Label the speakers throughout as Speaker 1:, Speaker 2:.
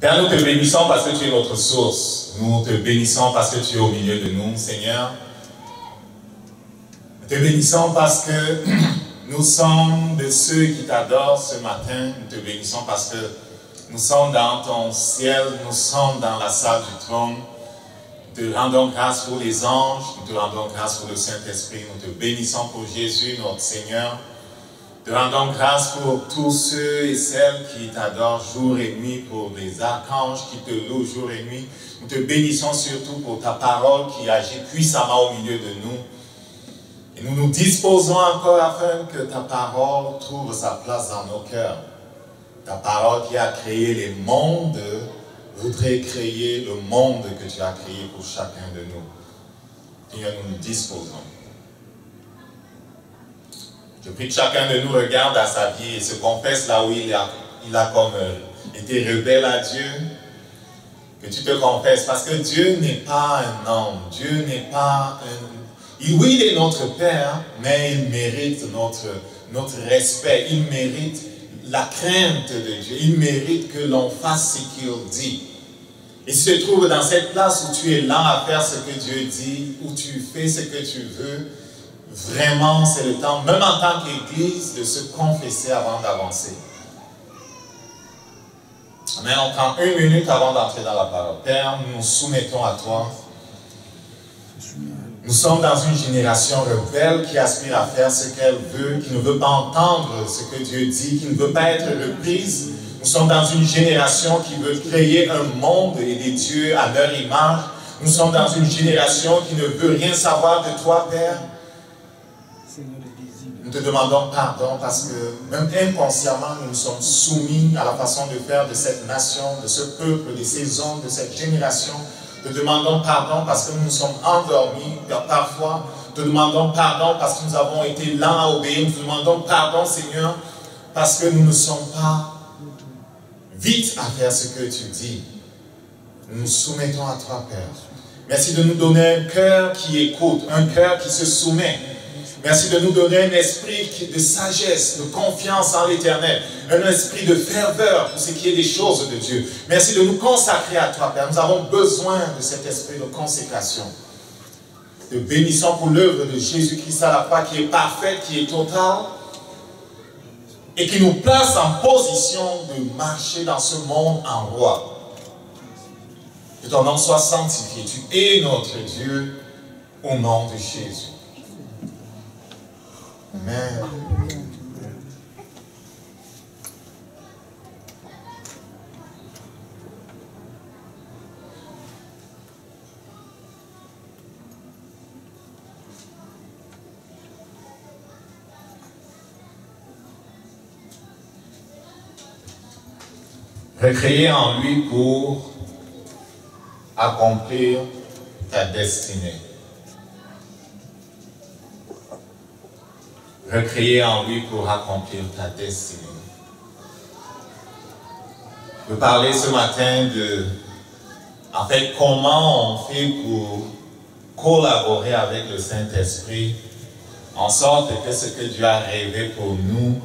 Speaker 1: Père, nous te bénissons parce que tu es notre source. Nous te bénissons parce que tu es au milieu de nous, Seigneur. Nous te bénissons parce que nous sommes de ceux qui t'adorent ce matin. Nous te bénissons parce que nous sommes dans ton ciel, nous sommes dans la salle du trône. Nous te rendons grâce pour les anges, nous te rendons grâce pour le Saint-Esprit. Nous te bénissons pour Jésus, notre Seigneur. Nous te rendons grâce pour tous ceux et celles qui t'adorent jour et nuit, pour les archanges qui te louent jour et nuit. Nous te bénissons surtout pour ta parole qui agit puissamment au milieu de nous. Et nous nous disposons encore afin que ta parole trouve sa place dans nos cœurs. Ta parole qui a créé les mondes voudrait créer le monde que tu as créé pour chacun de nous. Seigneur, nous nous disposons. Je prie que chacun de nous regarde à sa vie et se confesse là où il a comme été rebelle à Dieu. Que tu te confesses, parce que Dieu n'est pas un homme, Dieu n'est pas un... Oui, il est notre Père, mais il mérite notre respect, il mérite la crainte de Dieu, il mérite que l'on fasse ce qu'il dit. Et si tu te trouves dans cette place où tu es lent à faire ce que Dieu dit, où tu fais ce que tu veux, vraiment c'est le temps, même en tant qu'Église, de se confesser avant d'avancer. Mais on prend 1 minute avant d'entrer dans la parole. Père, nous nous soumettons à toi. Nous sommes dans une génération rebelle qui aspire à faire ce qu'elle veut, qui ne veut pas entendre ce que Dieu dit, qui ne veut pas être reprise. Nous sommes dans une génération qui veut créer un monde et des dieux à leur image. Nous sommes dans une génération qui ne veut rien savoir de toi, Père. Nous te demandons pardon parce que même inconsciemment, nous nous sommes soumis à la façon de faire de cette nation, de ce peuple, de ces hommes, de cette génération. Nous te demandons pardon parce que nous nous sommes endormis parfois. Nous te demandons pardon parce que nous avons été lents à obéir. Nous te demandons pardon, Seigneur, parce que nous ne sommes pas vite à faire ce que tu dis. Nous nous soumettons à toi, Père. Merci de nous donner un cœur qui écoute, un cœur qui se soumet. Merci de nous donner un esprit de sagesse, de confiance en l'Éternel, un esprit de ferveur pour ce qui est des choses de Dieu. Merci de nous consacrer à toi, Père. Nous avons besoin de cet esprit de consécration. Te bénissons pour l'œuvre de Jésus-Christ à la croix qui est parfaite, qui est totale, et qui nous place en position de marcher dans ce monde en roi. Que ton nom soit sanctifié. Tu es notre Dieu au nom de Jésus. Amen. Recréer en lui pour accomplir ta destinée. Recréer en lui pour accomplir ta destinée. Je veux parler ce matin de, en fait, comment on fait pour collaborer avec le Saint-Esprit en sorte que ce que Dieu a rêvé pour nous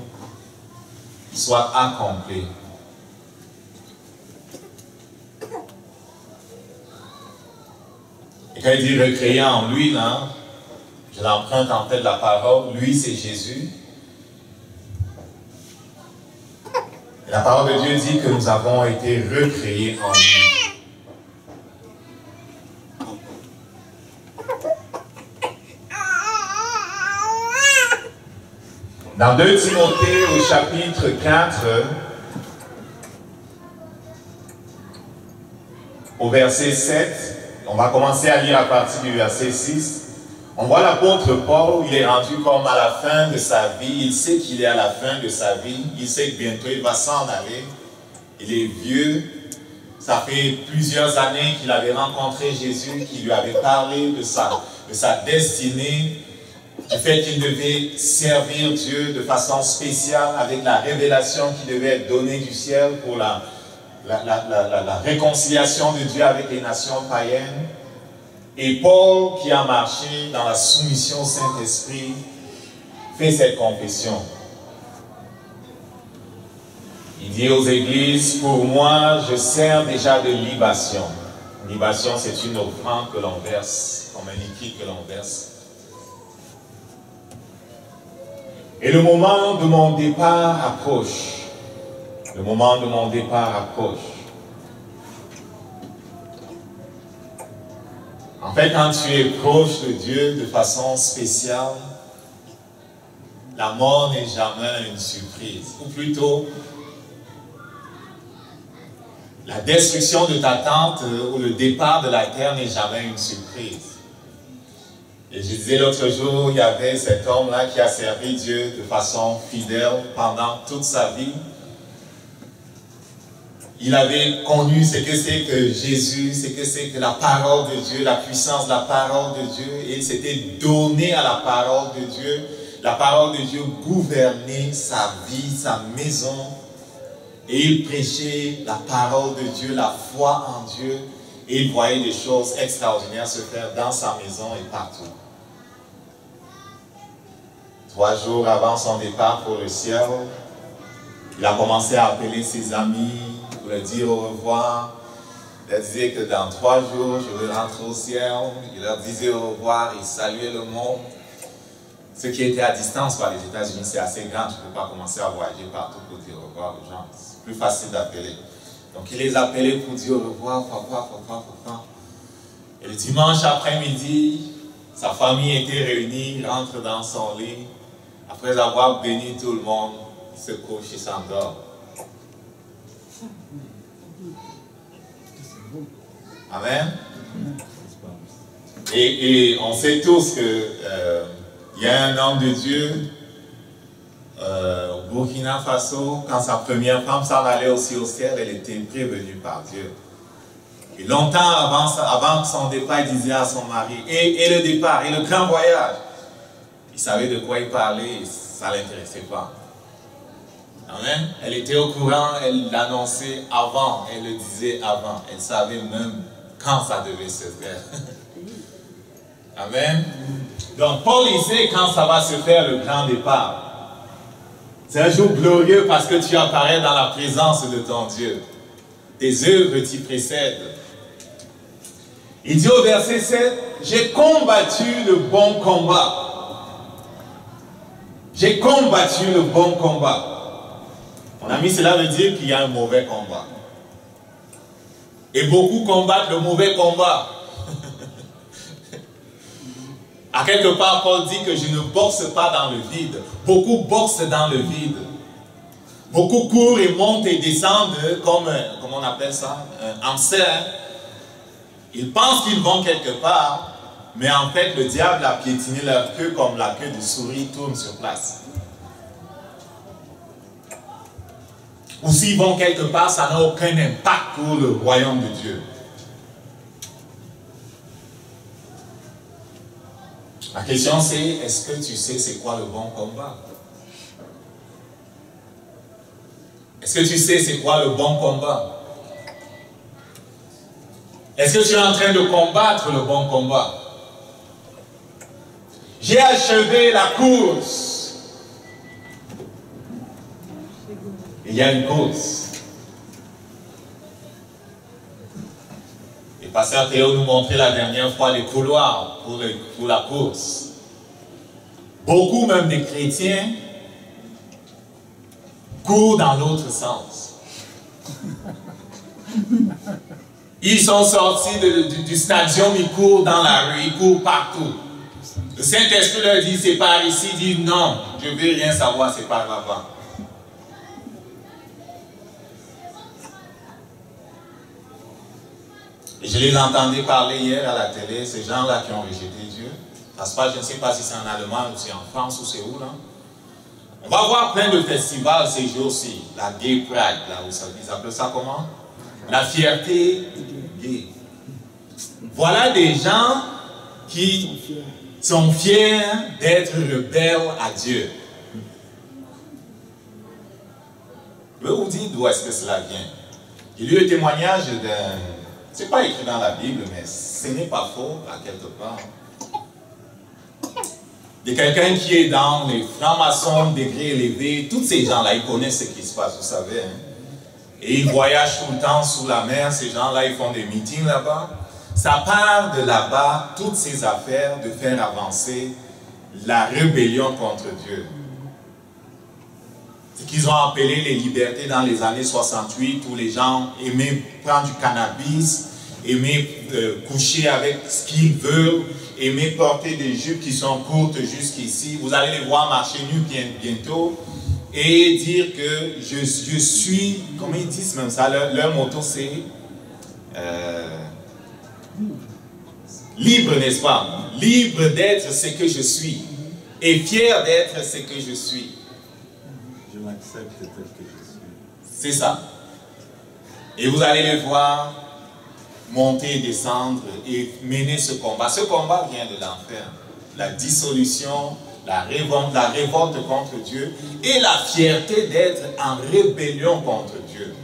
Speaker 1: soit accompli. Et quand il dit recréer en lui, là, je l'emprunte en fait de la parole, lui c'est Jésus. Et la parole de Dieu dit que nous avons été recréés en lui. Dans 2 Timothée au chapitre 4, au verset 7, on va commencer à lire à partir du verset 6. On voit l'apôtre Paul, il est rendu comme à la fin de sa vie, il sait qu'il est à la fin de sa vie, il sait que bientôt il va s'en aller, il est vieux, ça fait plusieurs années qu'il avait rencontré Jésus, qui lui avait parlé de sa destinée, du fait qu'il devait servir Dieu de façon spéciale avec la révélation qui devait être donnée du ciel pour la réconciliation de Dieu avec les nations païennes. Et Paul, qui a marché dans la soumission au Saint-Esprit, fait cette confession.
Speaker 2: Il dit aux églises, pour moi, je sers déjà de libation. Libation, c'est une offrande que l'on verse, comme un liquide que l'on verse. Et le moment de mon départ approche. Le moment de mon départ approche. En fait, quand tu es proche de Dieu de façon spéciale, la mort n'est jamais une surprise. Ou plutôt, la destruction de ta tente ou le départ de la terre n'est jamais une surprise. Et je disais l'autre jour, il y avait cet homme-là qui a servi Dieu de façon fidèle pendant toute sa vie. Il avait connu ce que c'est que Jésus, ce que c'est que la parole de Dieu, la puissance de la parole de Dieu. Et il s'était donné à la parole de Dieu. La parole de Dieu gouvernait sa vie, sa maison. Et il prêchait la parole de Dieu, la foi en Dieu. Et il voyait des choses extraordinaires se faire dans sa maison et partout. 3 jours avant son départ pour le ciel, il a commencé à appeler ses amis pour leur dire au revoir. Il leur disait que dans 3 jours, je vais rentrer au ciel. Il leur disait au revoir, il saluait le monde. Ceux qui étaient à distance par les États-Unis, c'est assez grand, tu ne peux pas commencer à voyager partout pour dire au revoir aux gens. C'est plus facile d'appeler. Donc il les appelait pour dire au revoir, papa. Et le dimanche après-midi, sa famille était réunie, il rentre dans son lit. Après avoir béni tout le monde, il se couche, il s'endort. Amen. Et on sait tous que il y a un homme de Dieu au Burkina Faso, quand sa première femme s'en allait aussi au ciel, elle était prévenue par Dieu. Et longtemps avant son départ, il disait à son mari, et le départ, et le grand voyage. Il savait de quoi il parlait, et ça ne l'intéressait pas. Amen. Elle était au courant, elle l'annonçait avant, elle le disait avant. Elle savait même quand ça devait se faire. Amen. Donc Paul, il sait quand ça va se faire le grand départ. C'est un jour glorieux parce que tu apparais dans la présence de ton Dieu. Tes œuvres t'y précèdent. Il dit au verset 7, j'ai combattu le bon combat. J'ai combattu le bon combat. Mon ami, cela veut dire qu'il y a un mauvais combat. Et beaucoup combattent le mauvais combat. À quelque part, Paul dit que je ne boxe pas dans le vide. Beaucoup boxent dans le vide. Beaucoup courent et montent et descendent comme on appelle ça, un hamster. Ils pensent qu'ils vont quelque part, mais en fait, le diable a piétiné leur queue comme la queue de souris tourne sur place. Ou s'ils vont quelque part, ça n'a aucun impact pour le royaume de Dieu. La question c'est, est-ce que tu sais c'est quoi le bon combat? Est-ce que tu sais c'est quoi le bon combat? Est-ce que tu es en train de combattre le bon combat? J'ai achevé la course. Il y a une course. Et Pasteur Théo nous montrait la dernière fois les couloirs pour la course. Beaucoup, même des chrétiens, courent dans l'autre sens. Ils sont sortis du stadium, ils courent dans la rue, ils courent partout. Le Saint-Esprit leur dit, c'est par ici, il dit non, je ne veux rien savoir, c'est par là-bas. Et je les entendais parler hier à la télé, ces gens-là qui ont rejeté Dieu. Ça se passe, je ne sais pas si c'est en Allemagne ou c'est en France ou c'est où là. On va voir plein de festivals ces jours-ci. La Gay Pride, là, ils appellent ça comment? La fierté gay. Voilà des gens qui sont fiers d'être rebelles à Dieu. Je vais vous dire d'où est-ce que cela vient. Il y a eu un témoignage d'un... Ce n'est pas écrit dans la Bible, mais ce n'est pas faux, à quelque part. De quelqu'un qui est dans les francs-maçons, degrés élevés, tous ces gens-là, ils connaissent ce qui se passe, vous savez. Hein? Et ils voyagent tout le temps sous la mer, ces gens-là, ils font des meetings là-bas. Ça part de là-bas, toutes ces affaires de faire avancer la rébellion contre Dieu. Ce qu'ils ont appelé les libertés dans les années 68, où les gens aimaient prendre du cannabis, aimaient coucher avec ce qu'ils veulent, aimaient porter des jupes qui sont courtes jusqu'ici. Vous allez les voir marcher nus bientôt et dire que je suis, comment ils disent même ça, leur motto c'est libre, n'est-ce pas? Libre d'être ce que je suis et fier d'être ce que je suis.
Speaker 3: Je m'accepte tel que je suis.
Speaker 2: C'est ça. Et vous allez les voir monter et descendre et mener ce combat. Ce combat vient de l'enfer. La dissolution, la révolte contre Dieu et la fierté d'être en rébellion contre Dieu.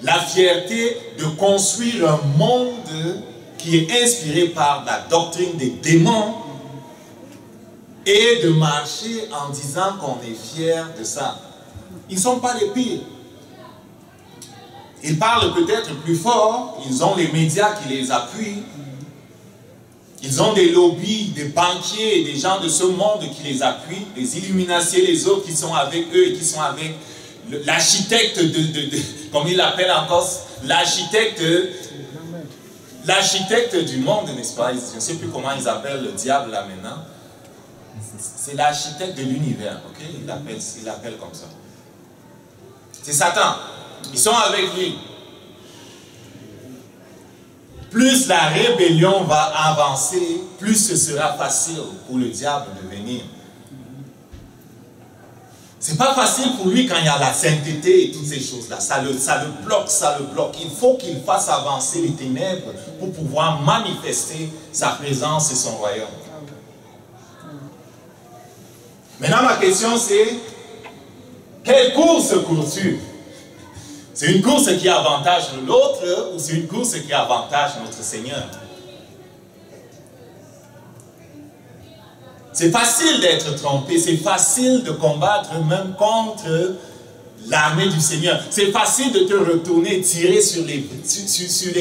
Speaker 2: La fierté de construire un monde qui est inspiré par la doctrine des démons et de marcher en disant qu'on est fier de ça. Ils ne sont pas les pires. Ils parlent peut-être plus fort, ils ont les médias qui les appuient, ils ont des lobbies, des banquiers et des gens de ce monde qui les appuient, les illuminaciers, les autres qui sont avec eux et qui sont avec l'architecte comme il l'appelle encore, l'architecte du monde, n'est-ce pas? Je ne sais plus comment ils appellent le diable là maintenant. C'est l'architecte de l'univers, ok? Il l'appelle comme ça. C'est Satan. Ils sont avec lui. Plus la rébellion va avancer, plus ce sera facile pour le diable de venir. C'est pas facile pour lui quand il y a la sainteté et toutes ces choses-là. Ça le bloque. Il faut qu'il fasse avancer les ténèbres pour pouvoir manifester sa présence et son royaume. Maintenant, ma question c'est, quelle course cours-tu? C'est une course qui avantage l'autre ou c'est une course qui avantage notre Seigneur? C'est facile d'être trompé, c'est facile de combattre même contre l'armée du Seigneur. C'est facile de te retourner, tirer sur les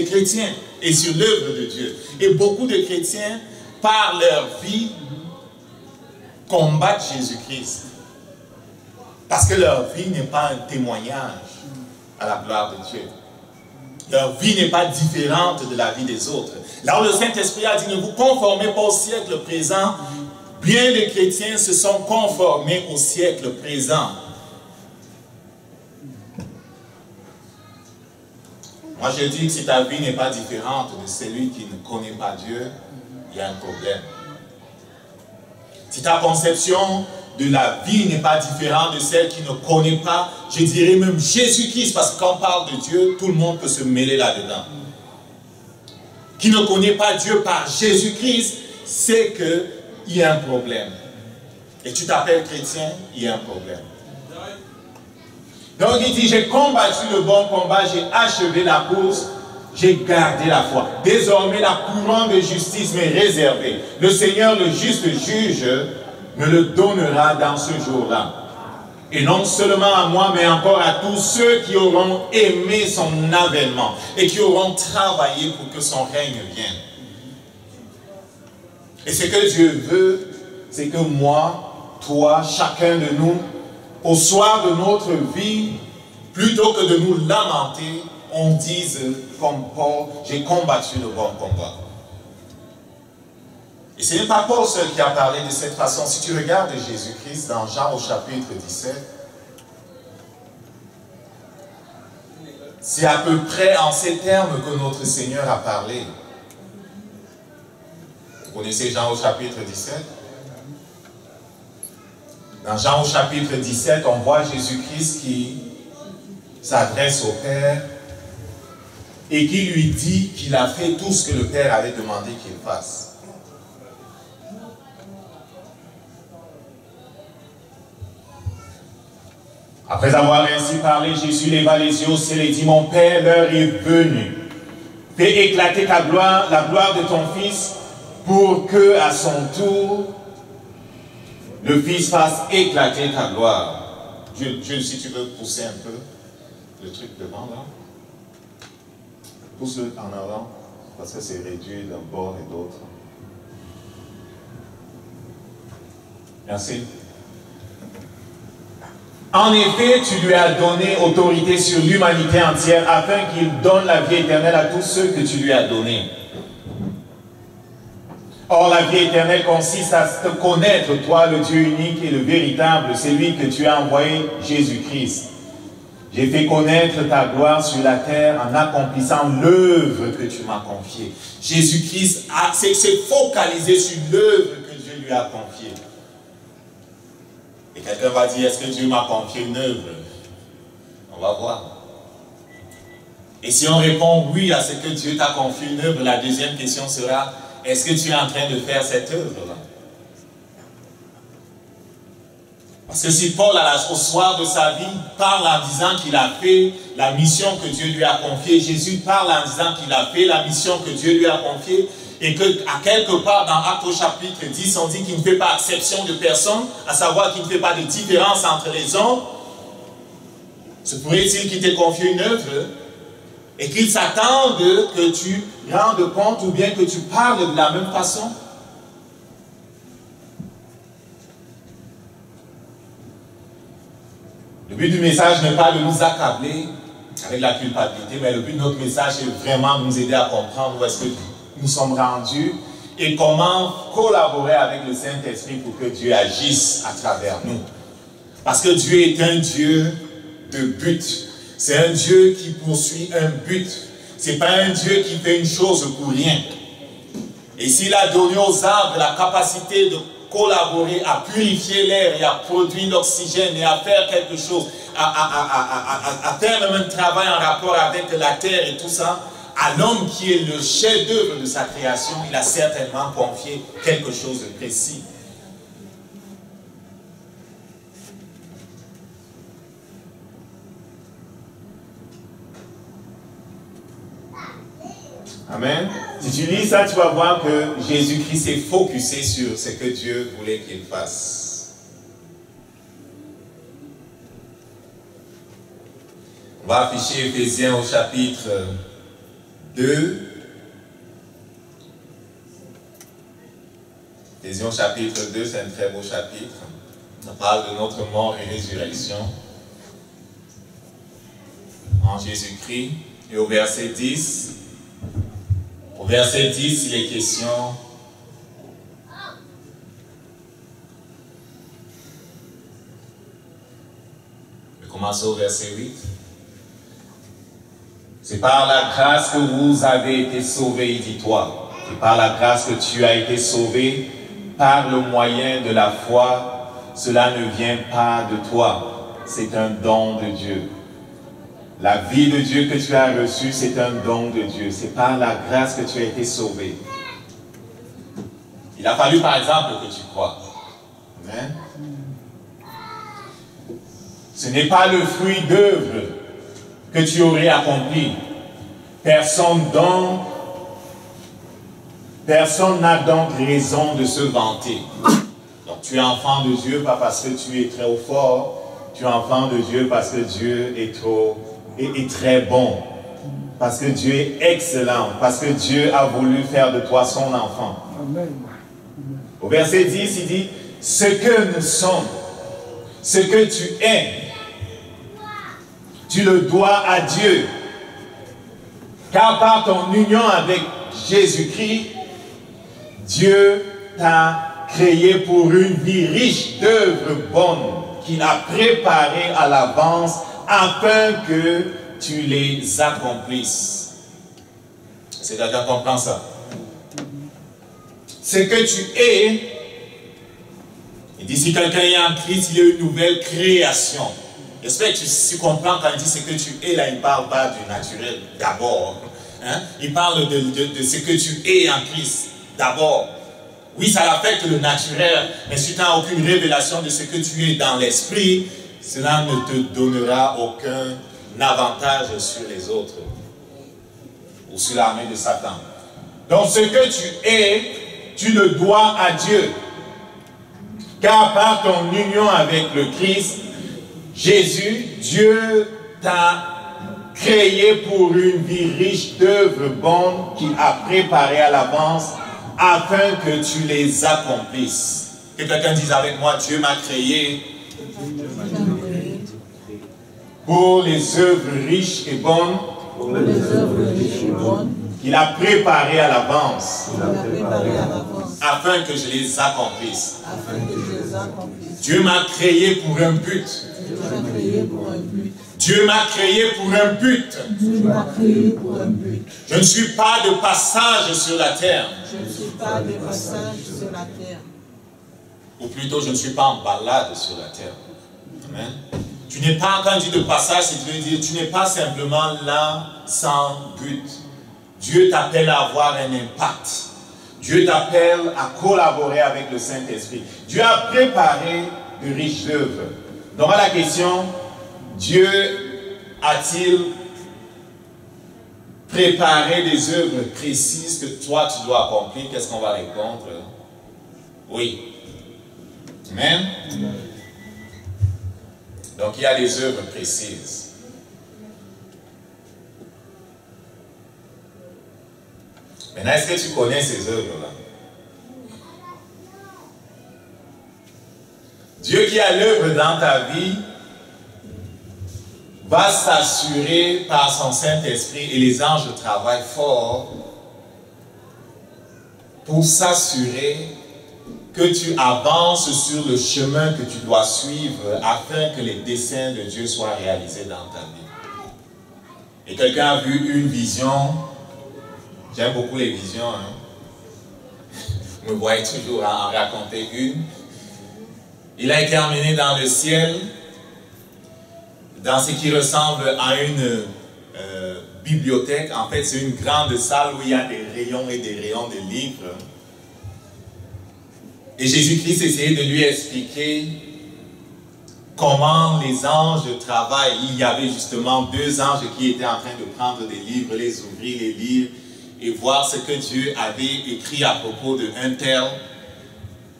Speaker 2: chrétiens et sur l'œuvre de Dieu. Et beaucoup de chrétiens, par leur vie, combattent Jésus-Christ. Parce que leur vie n'est pas un témoignage à la gloire de Dieu. Leur vie n'est pas différente de la vie des autres. Là où le Saint-Esprit a dit, ne vous conformez pas au siècle présent, bien des chrétiens se sont conformés au siècle présent. Moi je dis que si ta vie n'est pas différente de celui qui ne connaît pas Dieu, il y a un problème. Si ta conception de la vie n'est pas différente de celle qui ne connaît pas, je dirais même Jésus-Christ, parce que quand on parle de Dieu, tout le monde peut se mêler là-dedans. Qui ne connaît pas Dieu par Jésus-Christ, c'est qu'il y a un problème. Et tu t'appelles chrétien, il y a un problème. Donc il dit, j'ai combattu le bon combat, j'ai achevé la course, j'ai gardé la foi. Désormais, la couronne de justice m'est réservée. Le Seigneur, le juste juge, me le donnera dans ce jour-là. Et non seulement à moi, mais encore à tous ceux qui auront aimé son avènement et qui auront travaillé pour que son règne vienne. Et ce que Dieu veut, c'est que moi, toi, chacun de nous, au soir de notre vie, plutôt que de nous lamenter, on dise comme Paul, j'ai combattu le bon combat. Et ce n'est pas Paul seul qui a parlé de cette façon. Si tu regardes Jésus-Christ dans Jean au chapitre 17, c'est à peu près en ces termes que notre Seigneur a parlé. Vous connaissez Jean au chapitre 17? Dans Jean au chapitre 17, on voit Jésus-Christ qui s'adresse au Père et qui lui dit qu'il a fait tout ce que le Père avait demandé qu'il fasse. Après avoir ainsi parlé, Jésus leva les yeux au ciel et dit, mon Père, l'heure est venue. Fais éclater ta gloire, la gloire de ton Fils, pour que, à son tour, le Fils fasse éclater ta gloire. Jules, si tu veux pousser un peu. le truc devant là. Pousse-le en avant, parce que c'est réduit d'un bord et d'autre. Merci. En effet, tu lui as donné autorité sur l'humanité entière afin qu'il donne la vie éternelle à tous ceux que tu lui as donnés. Or, la vie éternelle consiste à te connaître, toi, le Dieu unique et le véritable, celui que tu as envoyé, Jésus-Christ. J'ai fait connaître ta gloire sur la terre en accomplissant l'œuvre que tu m'as confiée. Jésus-Christ s'est focalisé sur l'œuvre que Dieu lui a confiée. Et quelqu'un va dire, est-ce que Dieu m'a confié une œuvre? On va voir. Et si on répond oui à ce que Dieu t'a confié une œuvre, la deuxième question sera, est-ce que tu es en train de faire cette œuvre-là? Parce que si Paul, au soir de sa vie, parle en disant qu'il a fait la mission que Dieu lui a confiée, Jésus parle en disant qu'il a fait la mission que Dieu lui a confiée, et qu'à quelque part dans Actes au chapitre 10, on dit qu'il ne fait pas exception de personne, à savoir qu'il ne fait pas de différence entre les hommes, se pourrait-il qu'il t'ait confié une œuvre et qu'il s'attende que tu rendes compte ou bien que tu parles de la même façon? Le but du message n'est pas de nous accabler avec la culpabilité, mais le but de notre message est vraiment de nous aider à comprendre où est-ce que nous sommes rendus et comment collaborer avec le Saint-Esprit pour que Dieu agisse à travers nous. Parce que Dieu est un Dieu de but. C'est un Dieu qui poursuit un but. Ce n'est pas un Dieu qui fait une chose pour rien. Et s'il a donné aux arbres la capacité de collaborer à purifier l'air et à produire l'oxygène et à faire quelque chose, à faire même un travail en rapport avec la terre et tout ça, à l'homme qui est le chef-d'œuvre de sa création, il a certainement confié quelque chose de précis. Amen. Si tu lis ça, tu vas voir que Jésus-Christ s'est focusé sur ce que Dieu voulait qu'il fasse. On va afficher Éphésiens au chapitre 2. Éphésiens chapitre 2, c'est un très beau chapitre. On parle de notre mort et résurrection en Jésus-Christ. Et au verset 10, il est question de commencer au verset 8. C'est par la grâce que vous avez été sauvés, dis-toi. C'est par la grâce que tu as été sauvé, par le moyen de la foi. Cela ne vient pas de toi, c'est un don de Dieu. La vie de Dieu que tu as reçue, c'est un don de Dieu. C'est par la grâce que tu as été sauvé. Il a fallu, par exemple, que tu crois. Amen. Ce n'est pas le fruit d'œuvre que tu aurais accompli. Personne n'a donc raison de se vanter. Donc tu es enfant de Dieu, pas parce que tu es très haut fort. Tu es enfant de Dieu parce que Dieu est très bon, parce que Dieu est excellent, parce que Dieu a voulu faire de toi son enfant. Amen. Au verset 10, il dit, ce que nous sommes, ce que tu es, tu le dois à Dieu, car par ton union avec Jésus-Christ, Dieu t'a créé pour une vie riche d'œuvres bonnes qu'il a préparées à l'avance afin que tu les accomplisses. C'est quelqu'un qui comprend ça. Ce que tu es, il dit si quelqu'un est en Christ, il y a une nouvelle création. J'espère que tu comprends quand il dit ce que tu es, là il ne parle pas du naturel d'abord. Hein? Il parle de ce que tu es en Christ d'abord. Oui, ça affecte le naturel, mais si tu n'as aucune révélation de ce que tu es dans l'esprit, cela ne te donnera aucun avantage sur les autres ou sur l'armée de Satan. Donc ce que tu es, tu le dois à Dieu. Car par ton union avec le Christ, Jésus, Dieu t'a créé pour une vie riche d'œuvres bonnes qu'il a préparées à l'avance afin que tu les accomplisses. Que quelqu'un dise avec moi, Dieu m'a créé pour les œuvres riches et bonnes qu'il a préparées à l'avance afin que je les accomplisse. Dieu m'a créé pour un but. Dieu m'a créé pour un but. Je ne suis pas de passage sur la terre. Ou plutôt, je ne suis pas en balade sur la terre. Amen. Tu n'es pas, quand je dis de passage, c'est-à-dire tu n'es pas simplement là sans but. Dieu t'appelle à avoir un impact. Dieu t'appelle à collaborer avec le Saint-Esprit. Dieu a préparé de riches œuvres. Donc à la question, Dieu a-t-il préparé des œuvres précises que toi tu dois accomplir? Qu'est-ce qu'on va répondre? Oui. Amen. Donc il y a des œuvres précises. Maintenant, est-ce que tu connais ces œuvres-là? Dieu qui a l'œuvre dans ta vie va s'assurer par son Saint-Esprit, et les anges travaillent fort pour s'assurer que tu avances sur le chemin que tu dois suivre afin que les desseins de Dieu soient réalisés dans ta vie. Et quelqu'un a vu une vision. J'aime beaucoup les visions. Vous me voyez toujours en raconter une. Il a été emmené dans le ciel, dans ce qui ressemble à une bibliothèque. En fait, c'est une grande salle où il y a des rayons et des rayons de livres. Et Jésus-Christ essayait de lui expliquer comment les anges travaillent. Il y avait justement 2 anges qui étaient en train de prendre des livres, les ouvrir, les lire, et voir ce que Dieu avait écrit à propos d'un tel.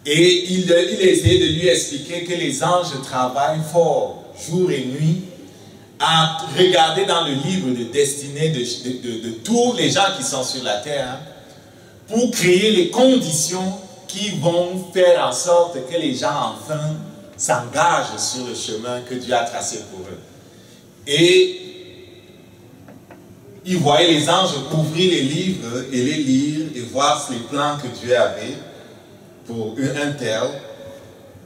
Speaker 2: Et il essayait de lui expliquer que les anges travaillent fort, jour et nuit, à regarder dans le livre de destinée de tous les gens qui sont sur la terre, pour créer les conditions qui vont faire en sorte que les gens enfin s'engagent sur le chemin que Dieu a tracé pour eux. Et il voyait les anges ouvrir les livres et les lire et voir les plans que Dieu avait pour un tel,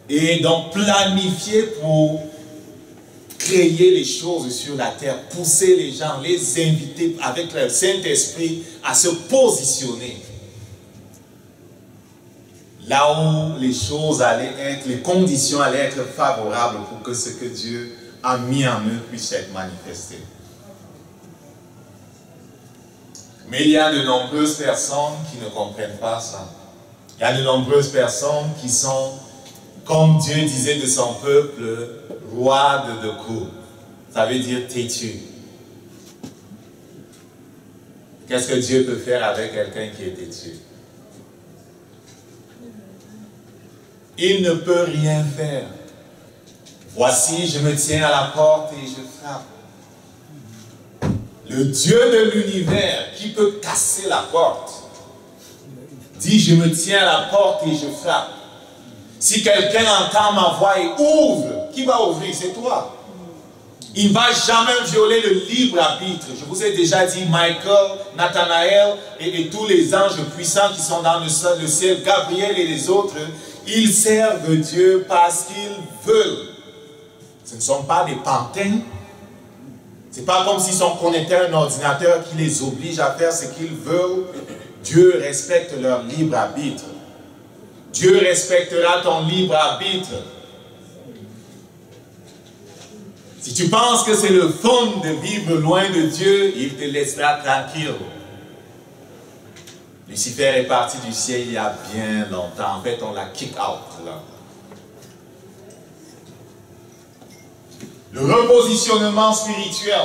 Speaker 2: et donc planifier pour créer les choses sur la terre, pousser les gens, les inviter avec le Saint-Esprit à se positionner là où les choses allaient être, les conditions allaient être favorables pour que ce que Dieu a mis en eux puisse être manifesté. Mais il y a de nombreuses personnes qui ne comprennent pas ça. Il y a de nombreuses personnes qui sont, comme Dieu disait de son peuple, roides de cou. Ça veut dire têtu. Qu'est-ce que Dieu peut faire avec quelqu'un qui est têtu? Il ne peut rien faire. Voici, je me tiens à la porte et je frappe. Le Dieu de l'univers qui peut casser la porte dit, je me tiens à la porte et je frappe. Si quelqu'un entend ma voix et ouvre, qui va ouvrir? C'est toi. Il ne va jamais violer le libre arbitre. Je vous ai déjà dit, Michael, Nathanaël et tous les anges puissants qui sont dans le ciel, Gabriel et les autres, ils servent Dieu parce qu'ils veulent. Ce ne sont pas des pantins. Ce n'est pas comme s'ils ont connecté à un ordinateur qui les oblige à faire ce qu'ils veulent. Dieu respecte leur libre arbitre. Dieu respectera ton libre arbitre. Si tu penses que c'est le fun de vivre loin de Dieu, il te laissera tranquille. Lucifer est parti du ciel il y a bien longtemps. En fait, on l'a kick out là. Le repositionnement spirituel.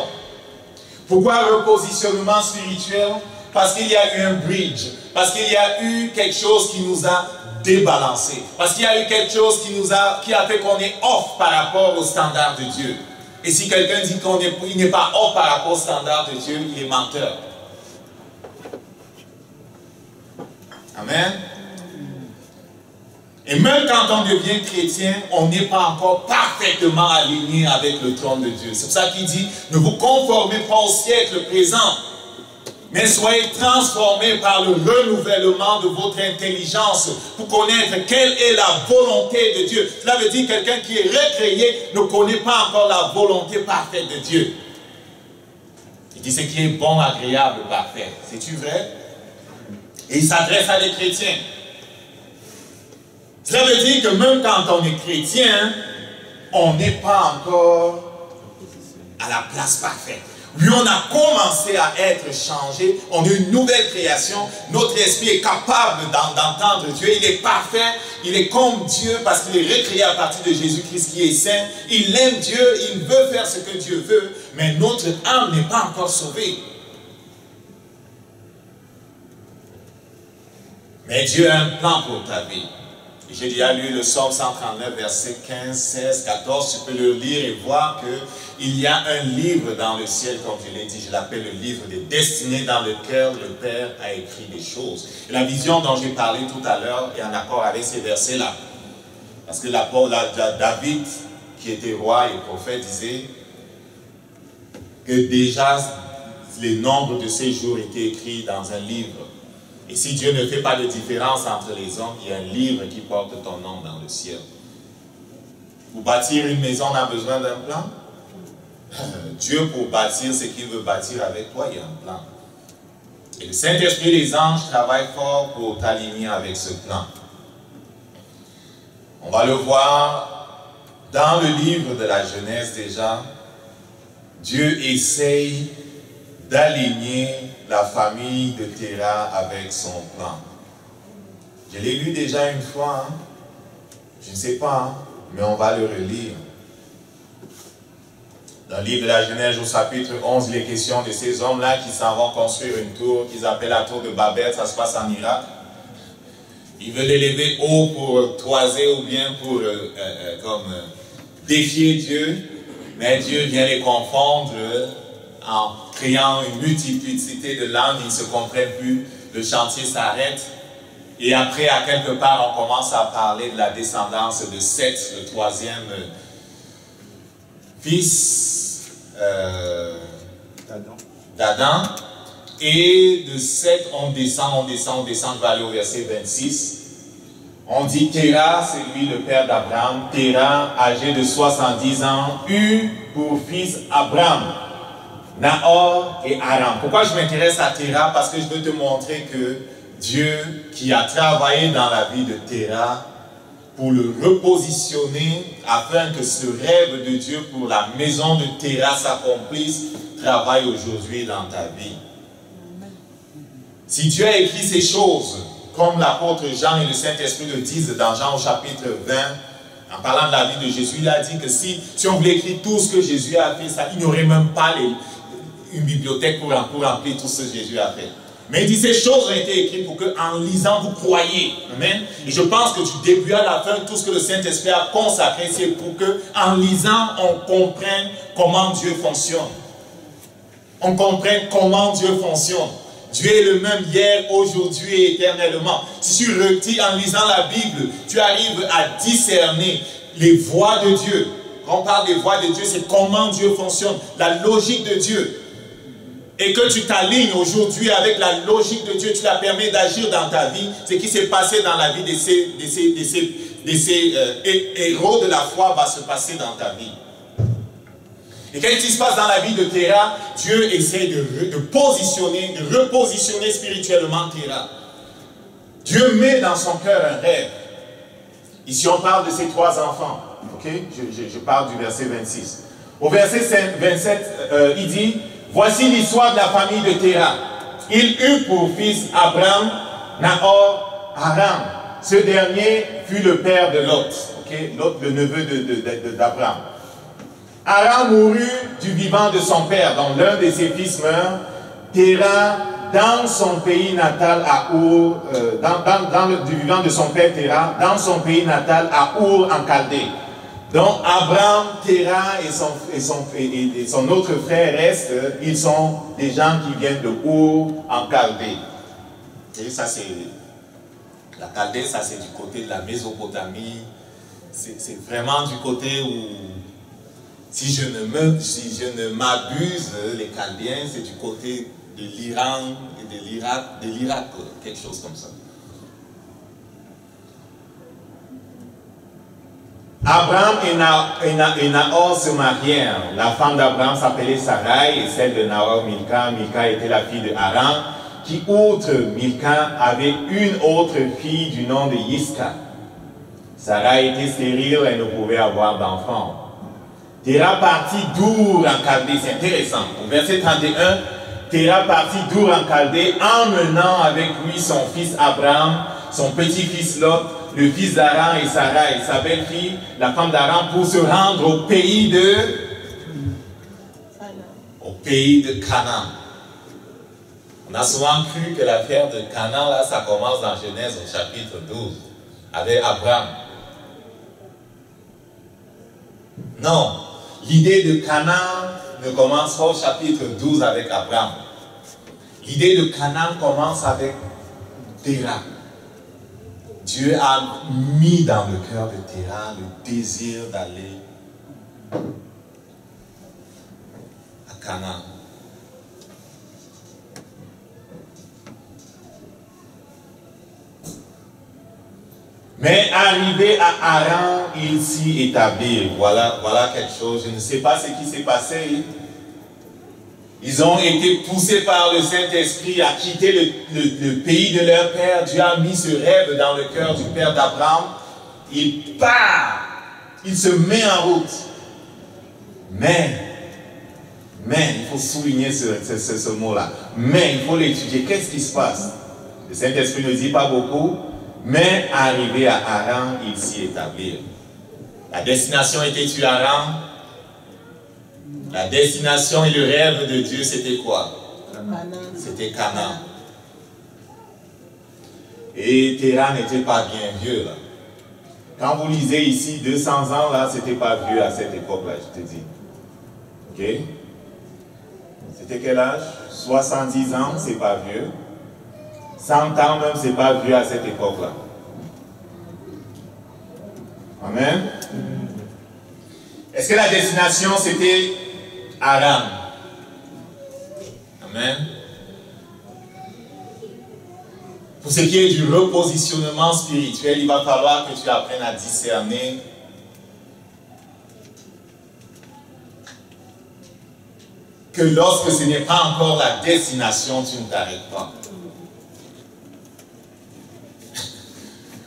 Speaker 2: Pourquoi repositionnement spirituel? Parce qu'il y a eu un bridge. Parce qu'il y a eu quelque chose qui nous a débalancé. Parce qu'il y a eu quelque chose qui a fait qu'on est off par rapport au standard de Dieu. Et si quelqu'un dit qu'il n'est pas hors par rapport au standard de Dieu, il est menteur. Amen. Et même quand on devient chrétien, on n'est pas encore parfaitement aligné avec le trône de Dieu. C'est pour ça qu'il dit, ne vous conformez pas au siècle présent, mais soyez transformés par le renouvellement de votre intelligence pour connaître quelle est la volonté de Dieu. Cela veut dire que quelqu'un qui est recréé ne connaît pas encore la volonté parfaite de Dieu. Il dit ce qui est bon, agréable, parfait. C'est-tu vrai? Et il s'adresse à des chrétiens. Cela veut dire que même quand on est chrétien, on n'est pas encore à la place parfaite. Lui, on a commencé à être changé, on est une nouvelle création, notre esprit est capable d'entendre Dieu, il est parfait, il est comme Dieu parce qu'il est recréé à partir de Jésus-Christ qui est saint, il aime Dieu, il veut faire ce que Dieu veut, mais notre âme n'est pas encore sauvée. Mais Dieu a un plan pour ta vie. J'ai déjà lu le psaume 139, versets 15, 16, 14. Tu peux le lire et voir qu'il y a un livre dans le ciel, comme je l'ai dit, je l'appelle le livre des destinées dans lequel le Père a écrit des choses. Et la vision dont j'ai parlé tout à l'heure est en accord avec ces versets-là. Parce que David, qui était roi et prophète, disait que déjà les nombres de ses jours étaient écrits dans un livre. Et si Dieu ne fait pas de différence entre les hommes, il y a un livre qui porte ton nom dans le ciel. Pour bâtir une maison, on a besoin d'un plan. Dieu, pour bâtir ce qu'il veut bâtir avec toi, il y a un plan. Et le Saint-Esprit et les anges travaillent fort pour t'aligner avec ce plan. On va le voir dans le livre de la Genèse déjà. Dieu essaye d'aligner la famille de Terah avec son plan. Je l'ai lu déjà une fois, hein? Je ne sais pas, hein? Mais on va le relire. Dans le livre de la Genèse, au chapitre 11, il est question de ces hommes-là qui s'en vont construire une tour qu'ils appellent la tour de Babel, ça se passe en Irak. Ils veulent l'élever haut pour toiser ou bien pour défier Dieu, mais Dieu vient les confondre en créant une multiplicité de langues, ils ne se comprennent plus, le chantier s'arrête, et après, à quelque part, on commence à parler de la descendance de Seth, le troisième fils d'Adam, et de Seth, on descend, je vais aller au verset 26, on dit Terah, c'est lui le père d'Abraham, Terah, âgé de 70 ans, eut pour fils Abraham, Nahor et Haran. Pourquoi je m'intéresse à Terah? Parce que je veux te montrer que Dieu, qui a travaillé dans la vie de Terah pour le repositionner afin que ce rêve de Dieu pour la maison de Terah s'accomplisse, travaille aujourd'hui dans ta vie. Si Dieu a écrit ces choses, comme l'apôtre Jean et le Saint-Esprit le disent dans Jean au chapitre 20, en parlant de la vie de Jésus, il a dit que si on voulait écrire tout ce que Jésus a fait, ça, il n'y aurait même pas une bibliothèque pour remplir tout ce que Jésus a fait. Mais il dit ces choses ont été écrites pour que, en lisant, vous croyez. Amen. Et je pense que du début à la fin, tout ce que le Saint-Esprit a consacré, c'est pour que, en lisant, on comprenne comment Dieu fonctionne. On comprenne comment Dieu fonctionne. Dieu est le même hier, aujourd'hui et éternellement. Si tu retires en lisant la Bible, tu arrives à discerner les voies de Dieu. Quand on parle des voies de Dieu, c'est comment Dieu fonctionne, la logique de Dieu. Et que tu t'alignes aujourd'hui avec la logique de Dieu, tu la permets d'agir dans ta vie. Ce qui s'est passé dans la vie de ces héros de la foi va se passer dans ta vie. Et quand il se passe dans la vie de Terah, Dieu essaie de repositionner spirituellement Terah. Dieu met dans son cœur un rêve. Ici, on parle de ses trois enfants. Okay? Je parle du verset 26. Au verset 27, il dit, voici l'histoire de la famille de Terah. Il eut pour fils Abraham, Nahor, Haran. Ce dernier fut le père de Lot. Okay? Lot, le neveu d'Abraham. Haran mourut du vivant de son père, dont l'un de ses fils meurt. Terah, dans son pays natal à Our, du vivant de son père Terah, dans son pays natal à Our en Chaldée. Donc Abraham, Téra et son autre frère restent. Ils sont des gens qui viennent de Our en Chaldée. Et ça c'est... La Chaldée, ça c'est du côté de la Mésopotamie. C'est vraiment du côté où, si je ne m'abuse, les Chaldéens, c'est du côté de l'Iran et de l'Irak, quelque chose comme ça. Abraham et Nahor se marièrent. La femme d'Abraham s'appelait Sarai et celle de Nahor, Milka. Milka était la fille de Haran, qui, outre Milka, avait une autre fille du nom de Yiska. Sarai était stérile et ne pouvait avoir d'enfant. Téra partit d'Our en Chaldée, c'est intéressant. Au verset 31, Téra partit d'Our en Chaldée, emmenant avec lui son fils Abraham, son petit-fils Lot, le fils d'Aran et Sarai, sa belle-fille, la femme d'Aran, pour se rendre au pays de Canaan. On a souvent cru que l'affaire de Canaan, là, ça commence dans Genèse au chapitre 12, avec Abraham. Non, l'idée de Canaan ne commence pas au chapitre 12 avec Abraham. L'idée de Canaan commence avec Téra. Dieu a mis dans le cœur de Téra le désir d'aller à Canaan. Mais arrivé à Haran, il s'y établit. Voilà quelque chose. Je ne sais pas ce qui s'est passé. Ils ont été poussés par le Saint-Esprit à quitter le pays de leur père. Dieu a mis ce rêve dans le cœur du père d'Abraham. Il part. Il se met en route. Mais, il faut souligner ce mot-là. Mais, il faut l'étudier. Qu'est-ce qui se passe? Le Saint-Esprit ne dit pas beaucoup. Mais, arrivé à Haran, il s'y établit. La destination était-tu Haran? La destination et le rêve de Dieu, c'était quoi? C'était Canaan. Et Téra n'était pas bien vieux, là. Quand vous lisez ici, 200 ans, là, c'était pas vieux à cette époque-là, je te dis. Ok? C'était quel âge? 70 ans, c'est pas vieux. 100 ans même, c'est pas vieux à cette époque-là. Amen? Est-ce que la destination, c'était Haran? Amen. Pour ce qui est du repositionnement spirituel, il va falloir que tu apprennes à discerner que lorsque ce n'est pas encore la destination, tu ne t'arrêtes pas.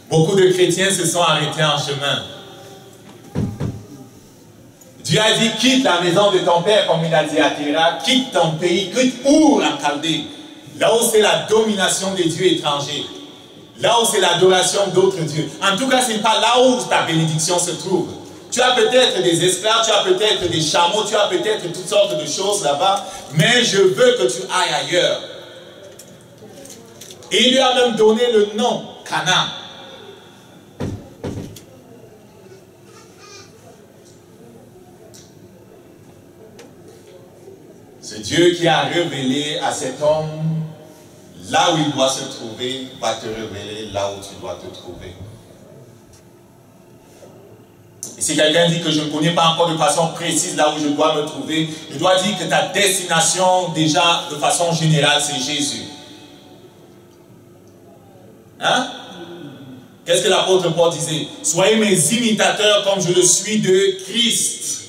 Speaker 2: Beaucoup de chrétiens se sont arrêtés en chemin. Dieu a dit, quitte la maison de ton père, comme il a dit à Téra, quitte ton pays, quitte Our en Chaldée, là où c'est la domination des dieux étrangers, là où c'est l'adoration d'autres dieux. En tout cas, ce n'est pas là où ta bénédiction se trouve. Tu as peut-être des esclaves, tu as peut-être des chameaux, tu as peut-être toutes sortes de choses là-bas, mais je veux que tu ailles ailleurs. Et il lui a même donné le nom, Canaan. Ce Dieu qui a révélé à cet homme là où il doit se trouver, va te révéler là où tu dois te trouver. Et si quelqu'un dit que je ne connais pas encore de façon précise là où je dois me trouver, je dois dire que ta destination, déjà, de façon générale, c'est Jésus. Hein? Qu'est-ce que l'apôtre Paul disait? Soyez mes imitateurs comme je le suis de Christ.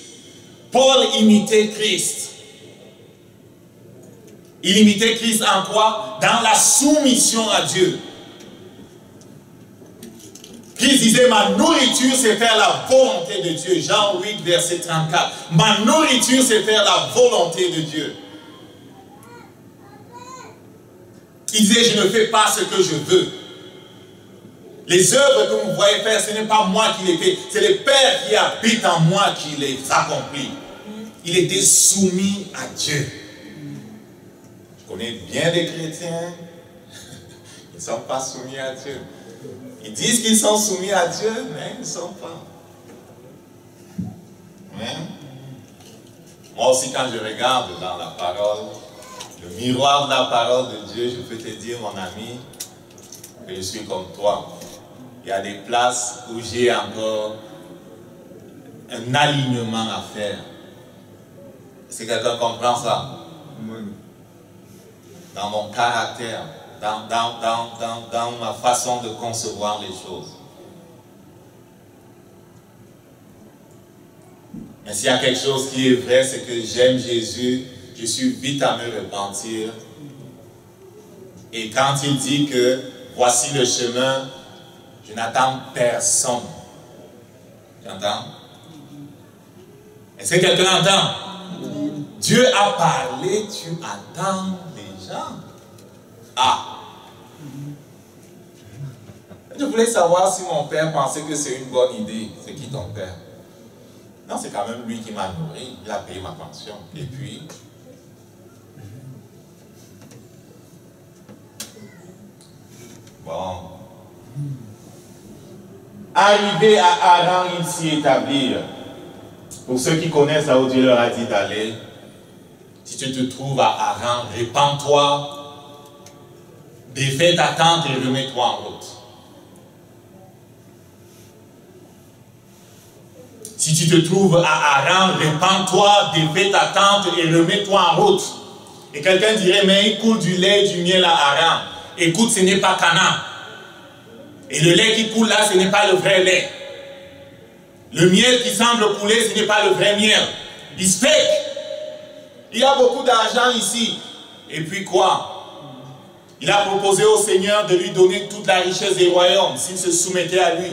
Speaker 2: Paul imitait Christ. Il imitait Christ en quoi? Dans la soumission à Dieu. Christ disait, ma nourriture c'est faire la volonté de Dieu. Jean 8, verset 34. Ma nourriture c'est faire la volonté de Dieu. Il disait, je ne fais pas ce que je veux. Les œuvres que vous voyez faire, ce n'est pas moi qui les fais. C'est le Père qui habite en moi qui les accomplit. Il était soumis à Dieu. Je connais bien des chrétiens, ils ne sont pas soumis à Dieu. Ils disent qu'ils sont soumis à Dieu, mais ils ne sont pas. Amen. Moi aussi, quand je regarde dans la parole, le miroir de la parole de Dieu, je peux te dire, mon ami, que je suis comme toi. Il y a des places où j'ai encore un alignement à faire. Est-ce que quelqu'un comprend ça? Dans mon caractère, dans ma façon de concevoir les choses. Mais s'il y a quelque chose qui est vrai, c'est que j'aime Jésus, je suis vite à me repentir. Et quand il dit que voici le chemin, je n'attends personne. Tu entends? Est-ce que quelqu'un entend? Dieu a parlé, tu attends les gens. Ah! Je voulais savoir si mon père pensait que c'est une bonne idée. C'est qui ton père? Non, c'est quand même lui qui m'a nourri. Il a payé ma pension. Et puis... Bon. Arrivé à Haran, ils s'y établirent. Pour ceux qui connaissent là où Dieu leur a dit d'aller, si tu te trouves à Haran, répands-toi, défais ta tente et remets-toi en route. Si tu te trouves à Haran, répands-toi, défais ta tente et remets-toi en route. Et quelqu'un dirait, mais il coule du lait et du miel à Haran. Écoute, ce n'est pas Canaan. Et le lait qui coule là, ce n'est pas le vrai lait. Le miel qui semble couler, ce n'est pas le vrai miel. It's fake. Il y a beaucoup d'argent ici. Et puis quoi? Il a proposé au Seigneur de lui donner toute la richesse des royaumes s'il se soumettait à lui.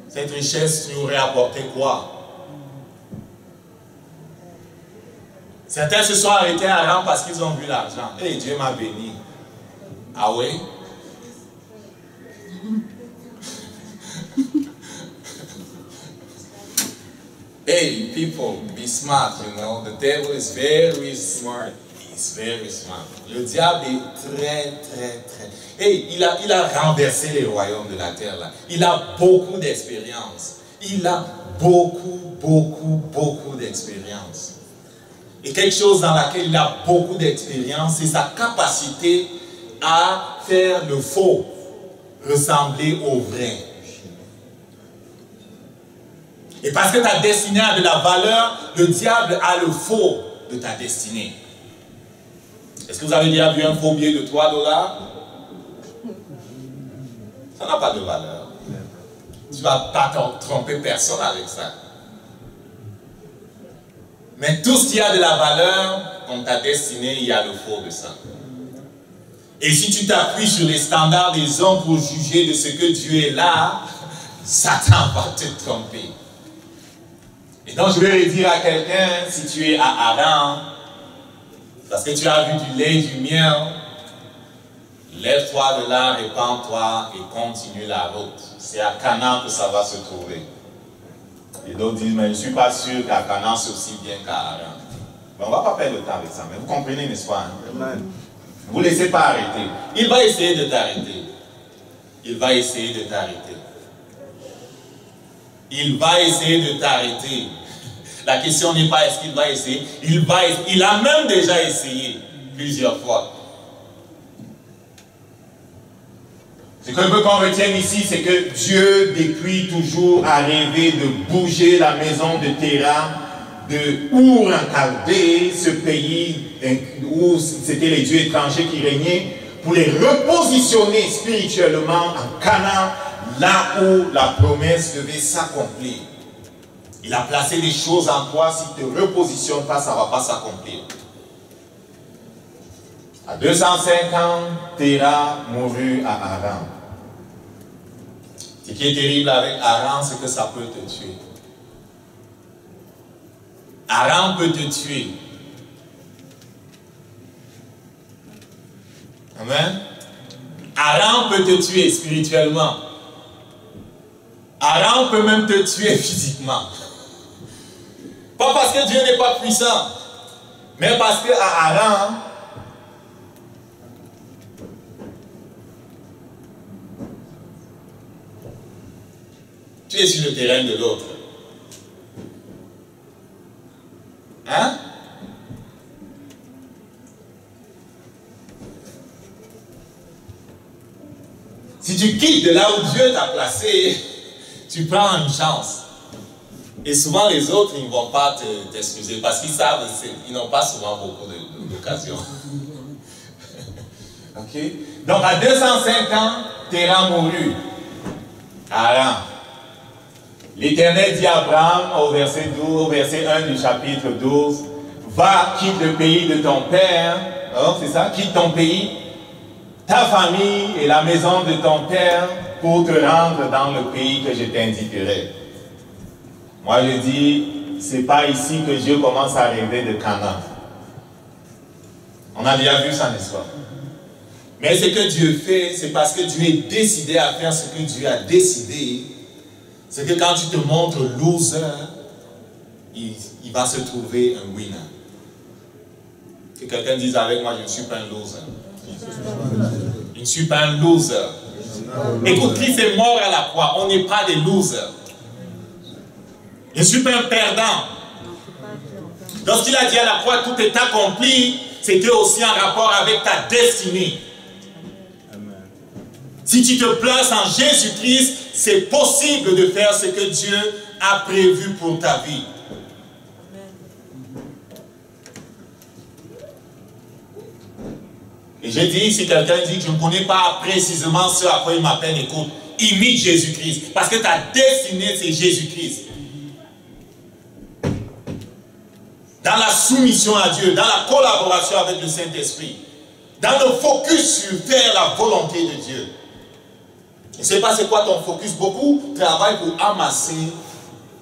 Speaker 2: Cette richesse lui aurait apporté quoi? Certains se sont arrêtés à Haran parce qu'ils ont vu l'argent. Et Dieu m'a béni. Ah oui? Hey, people, be smart, you know. The devil is very smart. He's very smart. Le diable est très. Hey, il a renversé les royaumes de la terre là. Il a beaucoup d'expérience. Il a beaucoup d'expérience. Et quelque chose dans laquelle il a beaucoup d'expérience, c'est sa capacité à faire le faux ressembler au vrai. Et parce que ta destinée a de la valeur, le diable a le faux de ta destinée. Est-ce que vous avez déjà vu un faux billet de $3? Ça n'a pas de valeur. Tu ne vas pas tromper personne avec ça. Mais tout ce qui a de la valeur, dans ta destinée, il y a le faux de ça. Et si tu t'appuies sur les standards des hommes pour juger de ce que Dieu est là, Satan va te tromper. Et donc je vais le dire à quelqu'un, si tu es à Haran, parce que tu as vu du lait et du miel, lève-toi de là, répands-toi et continue la route. C'est à Canaan que ça va se trouver. Et d'autres disent, mais je ne suis pas sûr qu'à Canaan c'est aussi bien qu'à Haran. Mais on ne va pas perdre le temps avec ça, mais vous comprenez, n'est-ce pas? Hein? Vous ne laissez pas arrêter. Il va essayer de t'arrêter. Il va essayer de t'arrêter. Il va essayer de t'arrêter. La question n'est pas est-ce qu'il va essayer. Il a même déjà essayé plusieurs fois. Ce que je veux qu'on retienne ici, c'est que Dieu, depuis toujours, a rêvé de bouger la maison de Téra de Our en Chaldée, ce pays où c'était les dieux étrangers qui régnaient, pour les repositionner spirituellement en Canaan, là où la promesse devait s'accomplir. Il a placé des choses en toi, si tu ne te repositionnes pas, ça ne va pas s'accomplir. À 205 ans, Téra mourut à Haran. Ce qui est terrible avec Haran, c'est que ça peut te tuer. Haran peut te tuer. Amen. Haran peut te tuer spirituellement. Haran peut même te tuer physiquement. Pas parce que Dieu n'est pas puissant, mais parce qu'à Haran, tu es sur le terrain de l'autre. Hein? Si tu quittes de là où Dieu t'a placé, tu prends une chance. Et souvent les autres, ils ne vont pas t'excuser parce qu'ils savent, ils n'ont pas souvent beaucoup d'occasions. Ok? Donc à 205 ans, Téran mourut. Haran. L'Éternel dit à Abraham au verset 12, au verset 1 du chapitre 12, va, quitte le pays de ton père, c'est ça, quitte ton pays, ta famille et la maison de ton père pour te rendre dans le pays que je t'indiquerai. Moi je dis, c'est pas ici que Dieu commence à rêver de Canaan. On a déjà vu ça, n'est-ce pas? Mais ce que Dieu fait, c'est parce que Dieu est décidé à faire ce que Dieu a décidé. C'est que quand tu te montres loser, il va se trouver un winner. Que quelqu'un dise avec moi, je ne suis pas un loser. Je ne suis pas un loser. Écoute, Christ est mort à la croix. On n'est pas des losers. Je ne suis pas un perdant. Lorsqu'il a dit à la croix, tout est accompli, c'était aussi en rapport avec ta destinée. Si tu te places en Jésus-Christ, c'est possible de faire ce que Dieu a prévu pour ta vie. Et j'ai dit, si quelqu'un dit que je ne connais pas précisément ce à quoi il m'appelle, écoute, imite Jésus-Christ. Parce que ta destinée, c'est Jésus-Christ. Dans la soumission à Dieu, dans la collaboration avec le Saint-Esprit, dans le focus sur faire la volonté de Dieu. Je ne sais pas c'est quoi ton focus. Beaucoup travaillent pour amasser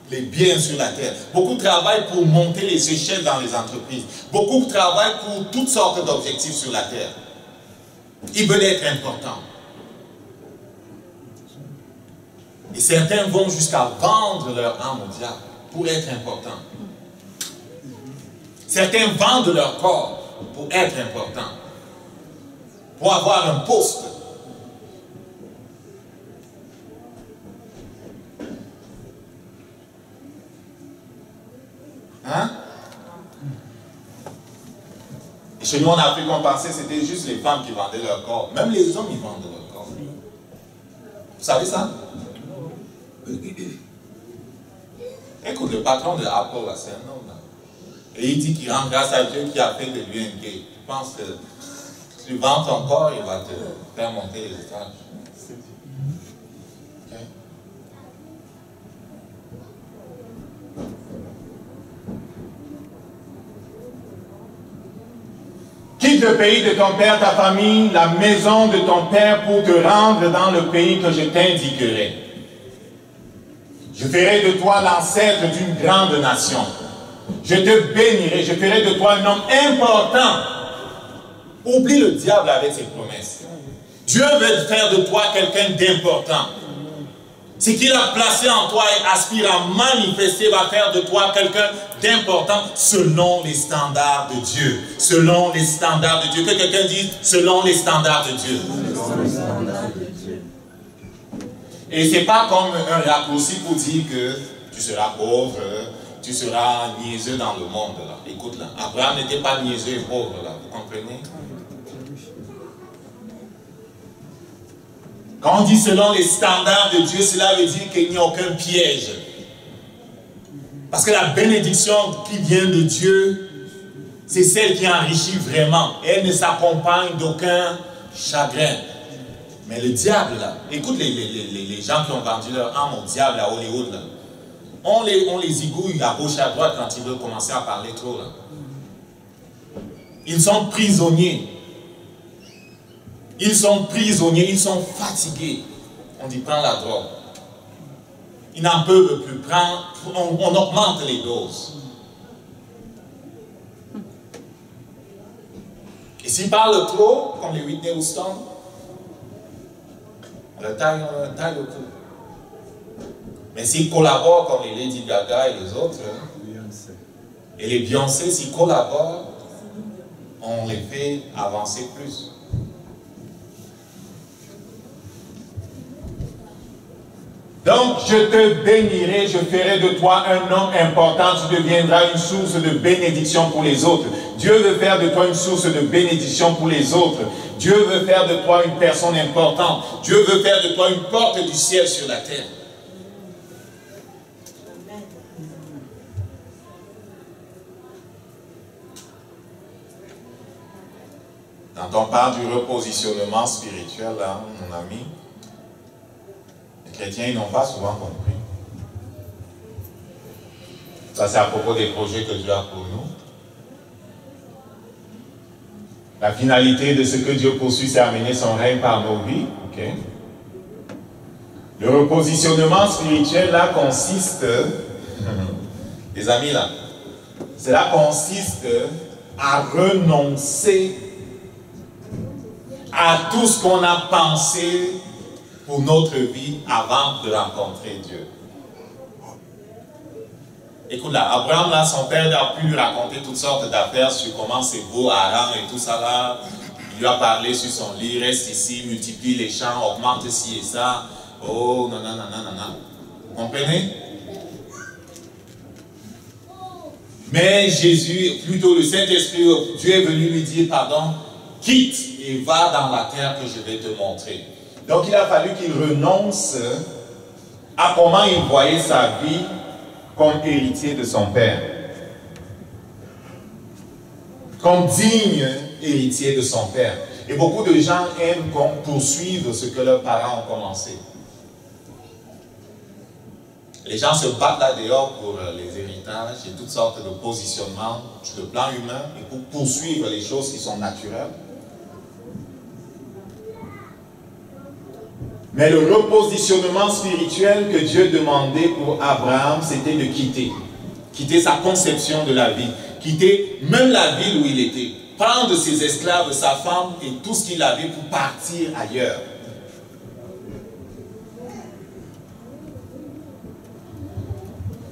Speaker 2: les biens sur la terre. Beaucoup travaillent pour monter les échelles dans les entreprises. Beaucoup travaillent pour toutes sortes d'objectifs sur la terre. Ils veulent être importants. Et certains vont jusqu'à vendre leur âme au diable pour être importants. Certains vendent leur corps pour être importants. Pour avoir un poste. Hein? Et chez nous en Afrique, on pensait que c'était juste les femmes qui vendaient leur corps. Même les hommes, ils vendent leur corps. Vous savez ça? Écoute, le patron de Apple, c'est un homme. Là. Et il dit qu'il rend grâce à Dieu qui a fait de lui un gay. Je pense que si tu vends ton corps, il va te faire monter les étages. Okay. Quitte le pays de ton père, ta famille, la maison de ton père pour te rendre dans le pays que je t'indiquerai. Je ferai de toi l'ancêtre d'une grande nation. Je te bénirai, je ferai de toi un homme important. Oublie le diable avec ses promesses. Dieu veut faire de toi quelqu'un d'important. Ce qu'il a placé en toi et aspire à manifester va faire de toi quelqu'un d'important selon les standards de Dieu. Selon les standards de Dieu. Que quelqu'un dise selon les standards de Dieu. Et ce n'est pas comme un raccourci pour dire que tu seras pauvre, tu seras niaiseux dans le monde. Là. Écoute là, Abraham n'était pas niaiseux et pauvre là, vous comprenez? Quand on dit selon les standards de Dieu, cela veut dire qu'il n'y a aucun piège. Parce que la bénédiction qui vient de Dieu, c'est celle qui enrichit vraiment. Elle ne s'accompagne d'aucun chagrin. Mais le diable, là, écoute les gens qui ont vendu leur âme au diable à Hollywood, là. On les igouille à gauche et à droite quand ils veulent commencer à parler trop, là. Ils sont prisonniers. Ils sont prisonniers, ils sont fatigués. On dit prends la drogue. Ils n'en peuvent plus prendre, on augmente les doses. Et s'ils parlent trop, comme les Whitney Houston, on leur taille le cou. Mais s'ils collaborent comme les Lady Gaga et les autres, et les Beyoncé, s'ils collaborent, on les fait avancer plus. Donc je te bénirai, je ferai de toi un homme important, tu deviendras une source de bénédiction pour les autres. Dieu veut faire de toi une source de bénédiction pour les autres. Dieu veut faire de toi une personne importante. Dieu veut faire de toi une porte du ciel sur la terre. Quand on parle du repositionnement spirituel, là, mon ami, les chrétiens n'ont pas souvent compris. Ça, c'est à propos des projets que Dieu a pour nous. La finalité de ce que Dieu poursuit, c'est amener son règne par nos vies. Okay. Le repositionnement spirituel, là, consiste, les amis, là, cela consiste à renoncer à tout ce qu'on a pensé pour notre vie avant de rencontrer Dieu. Écoute là, Abraham là, son père a pu lui raconter toutes sortes d'affaires sur comment c'est beau Haran et tout ça là. Il lui a parlé sur son lit, reste ici, multiplie les champs, augmente ci et ça. Oh, non, non, non, non, non, non. Vous comprenez? Mais Jésus, plutôt le Saint-Esprit, Dieu est venu lui dire, pardon, quitte et va dans la terre que je vais te montrer. Donc il a fallu qu'il renonce à comment il voyait sa vie comme héritier de son père. Comme digne héritier de son père. Et beaucoup de gens aiment poursuivre ce que leurs parents ont commencé. Les gens se battent là dehors pour les héritages et toutes sortes de positionnements sur le plan humain et pour poursuivre les choses qui sont naturelles. Mais le repositionnement spirituel que Dieu demandait pour Abraham, c'était de quitter. Quitter sa conception de la vie. Quitter même la ville où il était. Prendre ses esclaves, sa femme et tout ce qu'il avait pour partir ailleurs.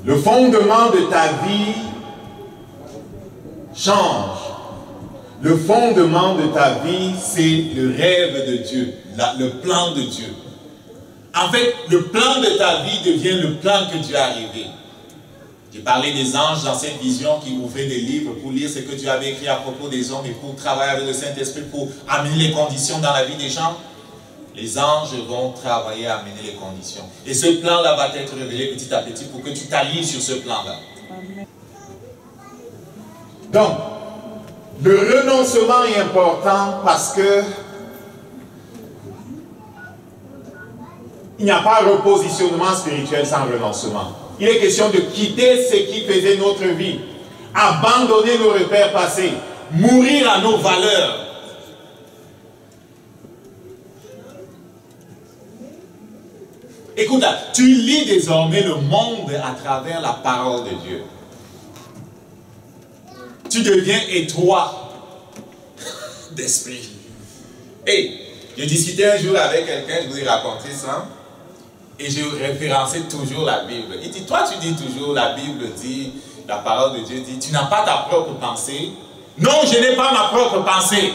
Speaker 2: Le fondement de ta vie change. Le fondement de ta vie, c'est le rêve de Dieu, le plan de Dieu. En fait, le plan de ta vie devient le plan que Dieu a rêvé. J'ai parlé des anges dans cette vision qui ouvraient des livres pour lire ce que Dieu avait écrit à propos des hommes et pour travailler avec le Saint-Esprit pour amener les conditions dans la vie des gens. Les anges vont travailler à amener les conditions. Et ce plan-là va être révélé petit à petit pour que tu t'alignes sur ce plan-là. Donc, le renoncement est important parce que il n'y a pas de repositionnement spirituel sans renoncement. Il est question de quitter ce qui faisait notre vie, abandonner nos repères passés, mourir à nos valeurs. Écoute, là, tu lis désormais le monde à travers la parole de Dieu. Tu deviens étroit d'esprit. Hey, je discutais un jour avec quelqu'un, je vous ai raconté ça, et je référençais toujours la Bible. Il dit, toi tu dis toujours, la Bible dit, la parole de Dieu dit, tu n'as pas ta propre pensée. Non, je n'ai pas ma propre pensée.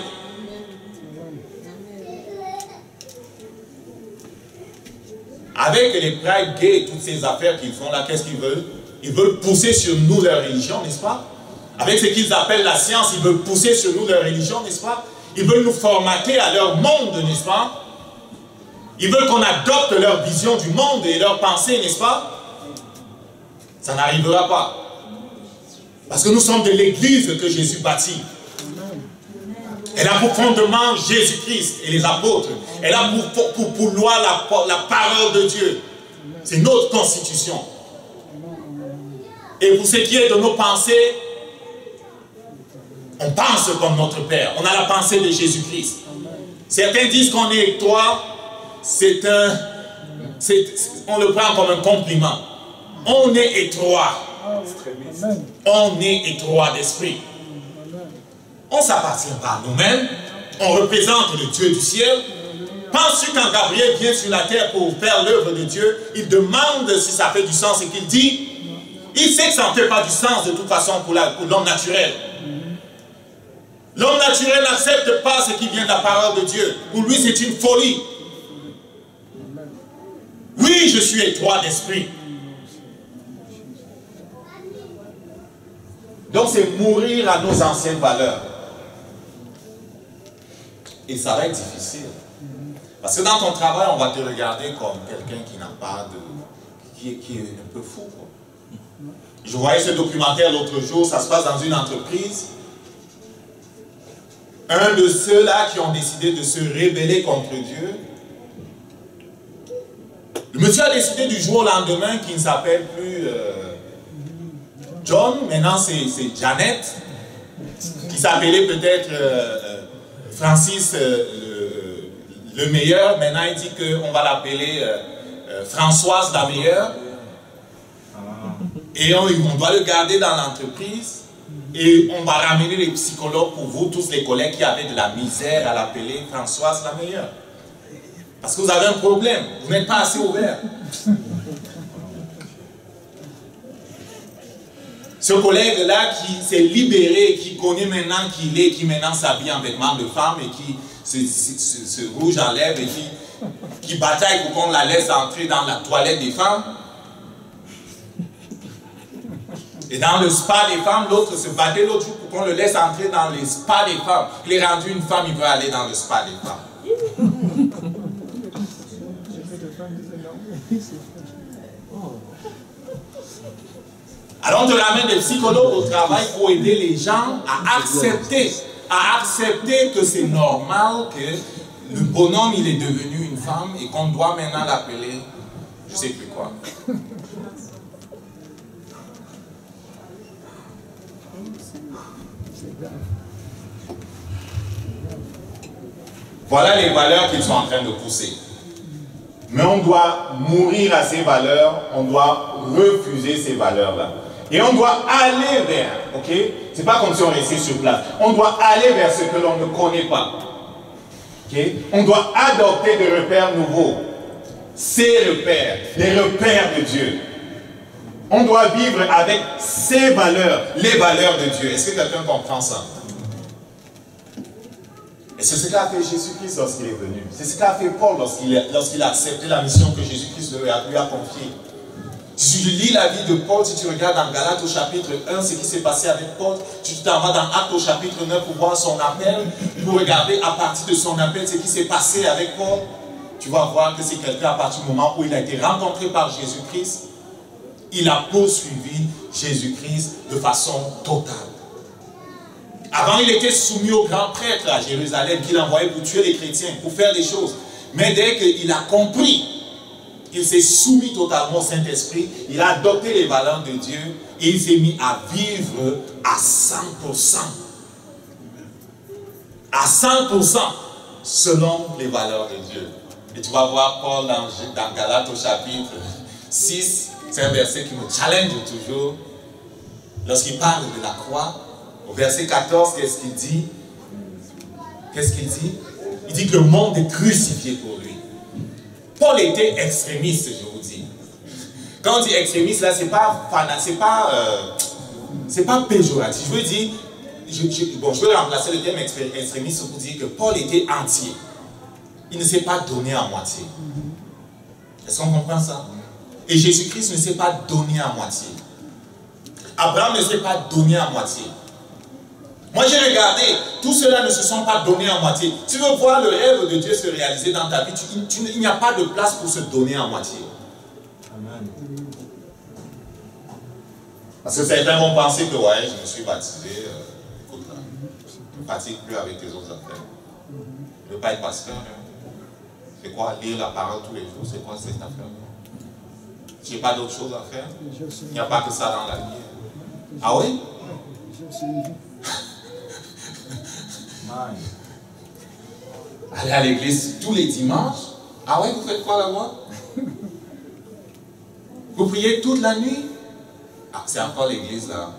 Speaker 2: Avec les pride gays et toutes ces affaires qu'ils font là, qu'est-ce qu'ils veulent? Ils veulent pousser sur nous leur religion, n'est-ce pas? Avec ce qu'ils appellent la science, ils veulent pousser sur nous leur religion, n'est-ce pas? Ils veulent nous formater à leur monde, n'est-ce pas? Ils veulent qu'on adopte leur vision du monde et leur pensée, n'est-ce pas? Ça n'arrivera pas. Parce que nous sommes de l'église que Jésus bâtit. Elle a pour fondement Jésus-Christ et les apôtres. Elle a pour loi la parole de Dieu. C'est notre constitution. Et pour ce qui est de nos pensées, on pense comme notre Père. On a la pensée de Jésus-Christ. Certains disent qu'on est étroit. On le prend comme un compliment. On est étroit. On est étroit d'esprit. On ne s'appartient pas à nous-mêmes. On représente le Dieu du ciel. Penses-tu quand Gabriel vient sur la terre pour faire l'œuvre de Dieu, il demande si ça fait du sens et qu'il dit, il sait que ça ne fait pas du sens de toute façon pour l'homme naturel. L'homme naturel n'accepte pas ce qui vient de la parole de Dieu. Pour lui, c'est une folie. Oui, je suis étroit d'esprit. Donc c'est mourir à nos anciennes valeurs. Et ça va être difficile. Parce que dans ton travail, on va te regarder comme quelqu'un qui n'a pas de... qui est un peu fou, quoi. Je voyais ce documentaire l'autre jour, ça se passe dans une entreprise. Un de ceux-là qui ont décidé de se rebeller contre Dieu, le monsieur a décidé du jour au lendemain qu'il ne s'appelle plus John, maintenant c'est Janet, qui s'appelait peut-être Francis le meilleur, maintenant il dit qu'on va l'appeler Françoise la meilleure. Et on doit le garder dans l'entreprise. Et on va ramener les psychologues pour vous, tous les collègues qui avaient de la misère à l'appeler Françoise la meilleure. Parce que vous avez un problème, vous n'êtes pas assez ouvert. Ce collègue-là qui s'est libéré, qui connaît maintenant qui il est, qui maintenant s'habille en vêtements de femme et qui se rouge en lèvres et qui bataille pour qu'on la laisse entrer dans la toilette des femmes. Et dans le spa des femmes, l'autre se battait l'autre jour pour qu'on le laisse entrer dans les spas des femmes. Il est rendu une femme, il veut aller dans le spa des femmes. Alors on te ramène des psychologues au travail pour aider les gens à accepter que c'est normal que le bonhomme il est devenu une femme et qu'on doit maintenant l'appeler, je sais plus quoi. Voilà les valeurs qu'ils sont en train de pousser. Mais on doit mourir à ces valeurs, on doit refuser ces valeurs-là. Et on doit aller vers, ok? C'est pas comme si on restait sur place. On doit aller vers ce que l'on ne connaît pas. Ok? On doit adopter des repères nouveaux. Ces repères, les repères de Dieu. On doit vivre avec ces valeurs, les valeurs de Dieu. Est-ce que quelqu'un comprend ça? Et c'est ce qu'a fait Jésus-Christ lorsqu'il est venu. C'est ce qu'a fait Paul lorsqu'il a accepté la mission que Jésus-Christ lui a confiée. Si tu lis la vie de Paul, si tu regardes dans Galates au chapitre 1, ce qui s'est passé avec Paul, tu t'en vas dans Actes au chapitre 9 pour voir son appel, pour regarder à partir de son appel ce qui s'est passé avec Paul, tu vas voir que c'est quelqu'un à partir du moment où il a été rencontré par Jésus-Christ, il a poursuivi Jésus-Christ de façon totale. Avant, il était soumis au grand prêtre à Jérusalem qu'il envoyait pour tuer les chrétiens, pour faire des choses. Mais dès qu'il a compris, il s'est soumis totalement au Saint-Esprit, il a adopté les valeurs de Dieu et il s'est mis à vivre à 100%. À 100% selon les valeurs de Dieu. Et tu vas voir Paul dans Galates au chapitre 6, c'est un verset qui me challenge toujours. Lorsqu'il parle de la croix, au verset 14, qu'est-ce qu'il dit? Qu'est-ce qu'il dit? Il dit que le monde est crucifié pour lui. Paul était extrémiste, je vous dis. Quand on dit extrémiste, là, c'est pas péjoratif. Je veux dire, je veux remplacer le terme extrémiste pour dire que Paul était entier. Il ne s'est pas donné à moitié. Est-ce qu'on comprend ça? Et Jésus-Christ ne s'est pas donné à moitié. Abraham ne s'est pas donné à moitié. Moi j'ai regardé, tous ceux-là ne se sont pas donnés à moitié. Tu veux voir le rêve de Dieu se réaliser dans ta vie, il n'y a pas de place pour se donner à moitié. Amen. Parce que certains vont penser que ouais, je me suis baptisé, écoute là, ne fatigue plus avec tes autres affaires. Ne veux pas être pasteur. C'est quoi lire la parole tous les jours? C'est quoi cette affaire? Tu n'as pas d'autre chose à faire? Il n'y a pas que ça dans la vie. Ah oui? Allez à l'église tous les dimanches. Ah ouais, vous faites quoi là-bas? Vous priez toute la nuit? Ah, c'est encore l'église là.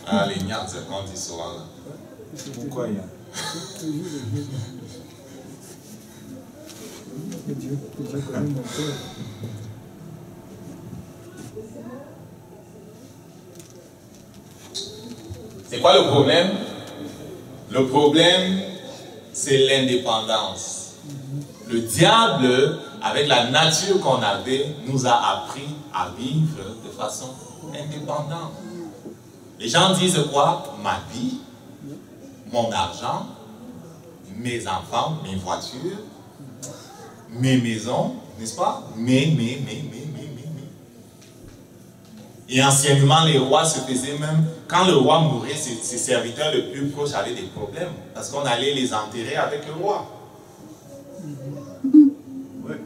Speaker 2: Ah, les niards, c'est qu'on dit souvent là.
Speaker 3: Pourquoi il y a? Dieu connaît mon cœur.
Speaker 2: C'est quoi le problème? Le problème, c'est l'indépendance. Le diable avec la nature qu'on avait, nous a appris à vivre de façon indépendante. Les gens disent quoi? Ma vie, mon argent, mes enfants, mes voitures, mes maisons, n'est-ce pas? Mais. Et anciennement, les rois se faisaient même, quand le roi mourait, ses serviteurs les plus proches avaient des problèmes, parce qu'on allait les enterrer avec le roi. Ouais.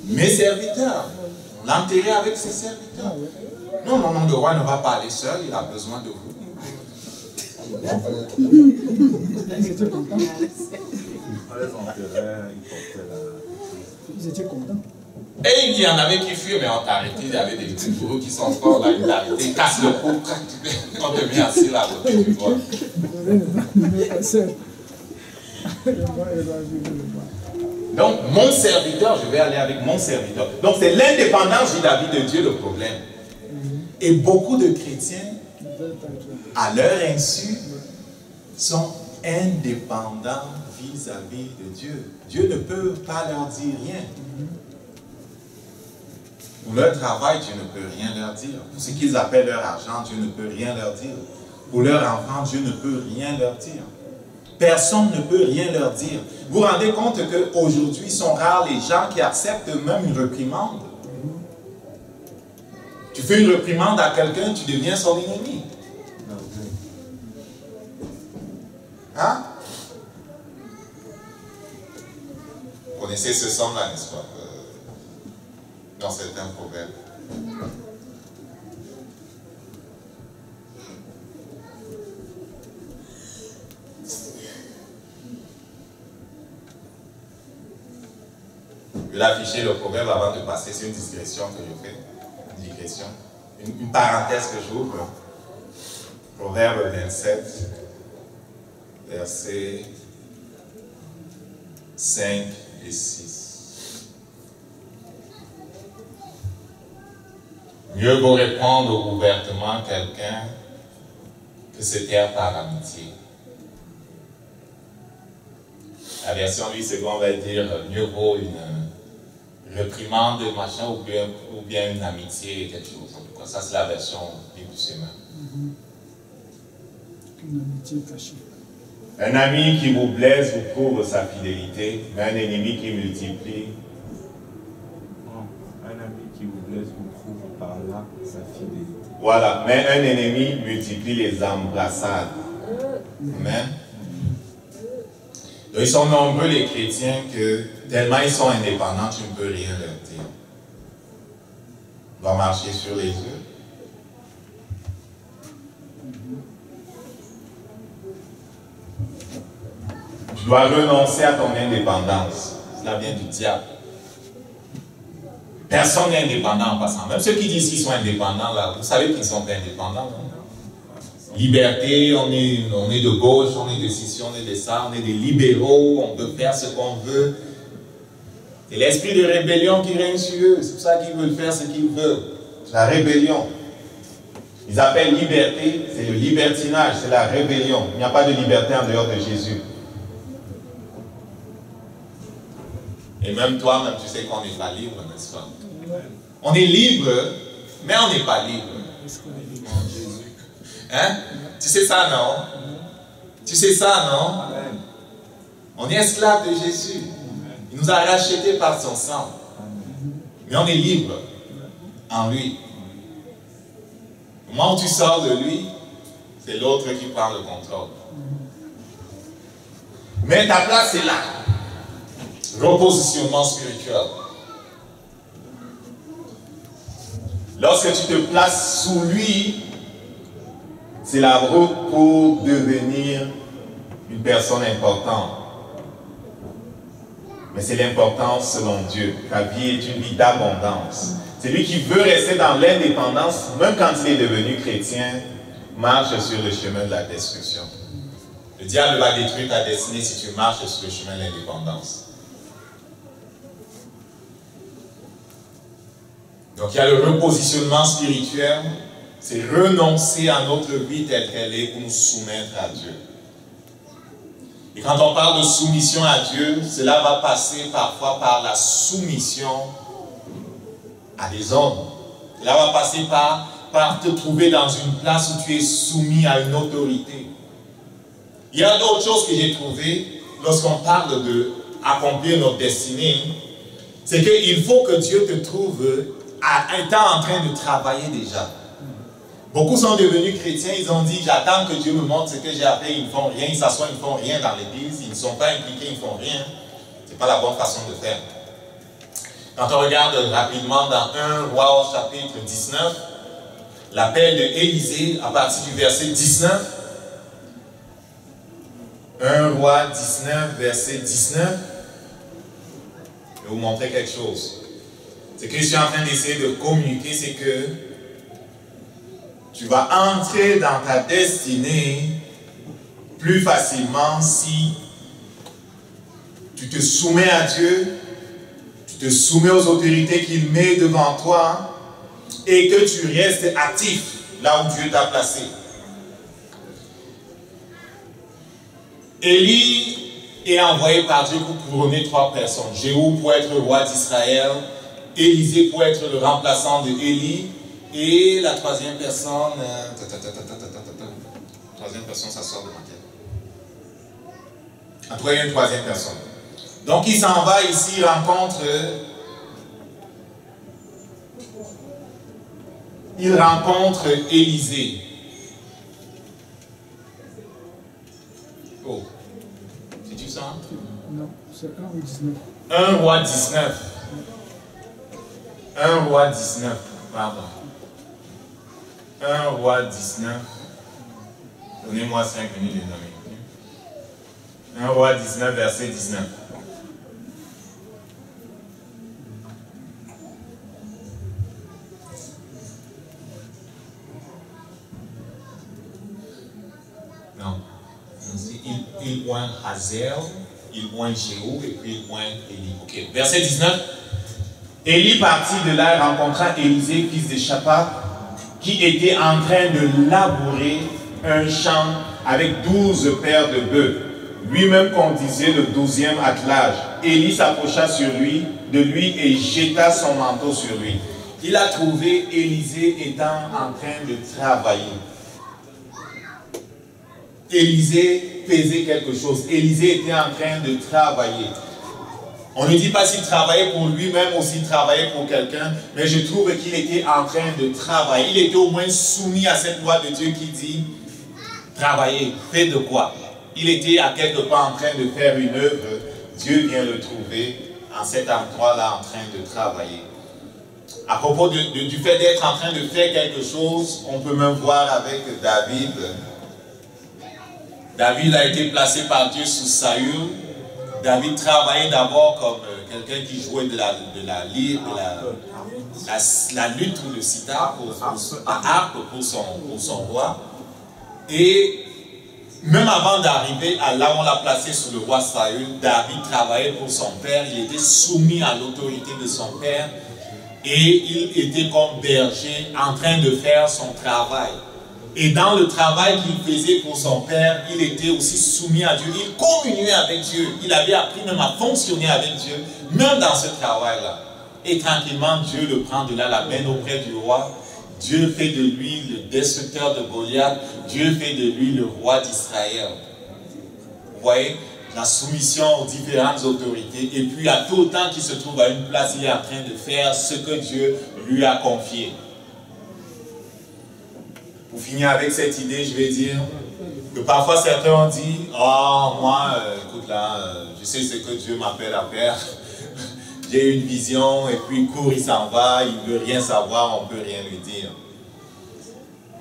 Speaker 2: Mes serviteurs, on l'enterrait avec ses serviteurs. Non, le roi ne va pas aller seul, il a besoin de vous.
Speaker 3: Ils étaient contents.
Speaker 2: Et il y en avait qui fuient, mais on t'a arrêté. Il y avait des petits bourreaux qui sont forts là, ils t'arrêtent, cassent le cou, on te met assis là, tu vois. Donc, mon serviteur, je vais aller avec mon serviteur. Donc, c'est l'indépendance vis-à-vis de Dieu le problème. Et beaucoup de chrétiens, à leur insu, sont indépendants vis-à-vis de Dieu. Dieu ne peut pas leur dire rien. Pour leur travail, Dieu ne peut rien leur dire. Pour ce qu'ils appellent leur argent, Dieu ne peut rien leur dire. Pour leur enfant, Dieu ne peut rien leur dire. Personne ne peut rien leur dire. Vous vous rendez compte qu'aujourd'hui, sont rares les gens qui acceptent même une réprimande. Tu fais une réprimande à quelqu'un, tu deviens son ennemi. Hein? Vous connaissez ce son-là, n'est-ce pas? Dans certains proverbes. Je vais afficher le proverbe avant de passer sur une digression que je fais. Une digression. Une parenthèse que j'ouvre. Proverbe 27, versets 5 et 6. Mieux vaut répondre ouvertement quelqu'un que se taire par amitié. La version 8 secondes va dire mieux vaut une réprimande, machin, ou bien une amitié, quelque chose. En tout cas, ça c'est la version Bible du Sénat.
Speaker 3: Une amitié cachée.
Speaker 2: Un ami qui vous blesse vous prouve sa fidélité, mais un ennemi qui multiplie.
Speaker 4: Un ami qui vous blesse vous prouve par là sa fidélité.
Speaker 2: Voilà, mais un ennemi multiplie les embrassades. Amen. Donc, ils sont nombreux les chrétiens que tellement ils sont indépendants, tu ne peux rien leur dire. Tu dois marcher sur les yeux. Tu dois renoncer à ton indépendance. Cela vient du diable. Personne n'est indépendant en passant. Même ceux qui disent qu'ils sont indépendants, là, vous savez qu'ils ne sont pas indépendants. Non? Liberté, on est de gauche, on est de ceci, on est de ça, on est des libéraux, on peut faire ce qu'on veut. C'est l'esprit de rébellion qui règne sur eux. C'est pour ça qu'ils veulent faire ce qu'ils veulent. C'est la rébellion. Ils appellent liberté, c'est le libertinage, c'est la rébellion. Il n'y a pas de liberté en dehors de Jésus. Et même toi, même tu sais qu'on n'est pas libre, n'est-ce pas? On est libre, mais on n'est pas libre. Hein? Tu sais ça, non? Tu sais ça, non? On est esclave de Jésus. Il nous a rachetés par son sang. Mais on est libre en lui. Au moment où tu sors de lui, c'est l'autre qui prend le contrôle. Mais ta place est là. Repositionnement spirituel. Lorsque tu te places sous lui, c'est la route pour devenir une personne importante. Mais c'est l'importance selon Dieu. Ta vie est une vie d'abondance. Celui qui veut rester dans l'indépendance, même quand il est devenu chrétien, marche sur le chemin de la destruction. Le diable va détruire ta destinée si tu marches sur le chemin de l'indépendance. Donc il y a le repositionnement spirituel, c'est renoncer à notre vie telle qu'elle est pour nous soumettre à Dieu. Et quand on parle de soumission à Dieu, cela va passer parfois par la soumission à des hommes. Cela va passer par te trouver dans une place où tu es soumis à une autorité. Il y a d'autres choses que j'ai trouvées lorsqu'on parle de accomplir notre destinée, c'est qu'il faut que Dieu te trouve étant en train de travailler déjà. Beaucoup sont devenus chrétiens, ils ont dit j'attends que Dieu me montre ce que j'ai à faire, ils ne font rien, ils s'assoient, ils ne font rien dans l'église, ils ne sont pas impliqués, ils ne font rien. Ce n'est pas la bonne façon de faire. Quand on regarde rapidement dans 1 Roi au chapitre 19, l'appel de Élisée à partir du verset 19, 1 Roi 19, verset 19, je vais vous montrer quelque chose. Ce que je suis en train d'essayer de communiquer, c'est que tu vas entrer dans ta destinée plus facilement si tu te soumets à Dieu, tu te soumets aux autorités qu'il met devant toi et que tu restes actif là où Dieu t'a placé. Élie est envoyé par Dieu pour couronner 3 personnes. Jéhu pour être le roi d'Israël, Élisée pour être le remplaçant de Élie, et la troisième personne, troisième personne, ça sort de ma tête. En tout cas, il y a une troisième personne. Donc il s'en va ici, il rencontre Élisée. Oh, c'est-tu ça?
Speaker 3: Non, c'est 1 ou 19.
Speaker 2: 1 Roi 19. 1 Roi 19, pardon. 1 Roi 19. Donnez-moi 5 minutes de nommer. 1 Roi 19, verset 19. Non. Il oint Hazel, il oint Jéhu et puis il oint Élie. Ok. Verset 19. Élie partit de là et rencontra Élisée, fils de Shaphat, qui était en train de labourer un champ avec 12 paires de bœufs. Lui-même conduisait le 12e attelage. Élie s'approcha de lui et jeta son manteau sur lui. Il a trouvé Élisée étant en train de travailler. Élisée faisait quelque chose. Élisée était en train de travailler. On ne dit pas s'il travaillait pour lui-même ou s'il travaillait pour quelqu'un, mais je trouve qu'il était en train de travailler. Il était au moins soumis à cette loi de Dieu qui dit travailler, fait de quoi? Il était à quelque part en train de faire une œuvre. Dieu vient le trouver en cet endroit-là en train de travailler. À propos du fait d'être en train de faire quelque chose, on peut même voir avec David. David a été placé par Dieu sous Saül. David travaillait d'abord comme quelqu'un qui jouait de la lutte ou le sitar, la harpe pour son roi. Et même avant d'arriver à là où on l'a placé sous le roi Saül, David travaillait pour son père, il était soumis à l'autorité de son père et il était comme berger en train de faire son travail. Et dans le travail qu'il faisait pour son père, il était aussi soumis à Dieu. Il communiait avec Dieu. Il avait appris même à fonctionner avec Dieu, même dans ce travail-là. Et tranquillement, Dieu le prend de là, l'amène auprès du roi. Dieu fait de lui le destructeur de Goliath. Dieu fait de lui le roi d'Israël. Vous voyez, la soumission aux différentes autorités. Et puis, à tout temps qu'il se trouve à une place, il est en train de faire ce que Dieu lui a confié. Pour finir avec cette idée, je vais dire que parfois certains ont dit « Oh, moi, écoute là, je sais ce que Dieu m'appelle à faire. J'ai une vision et puis il court, il s'en va, il ne veut rien savoir, on ne peut rien lui dire. »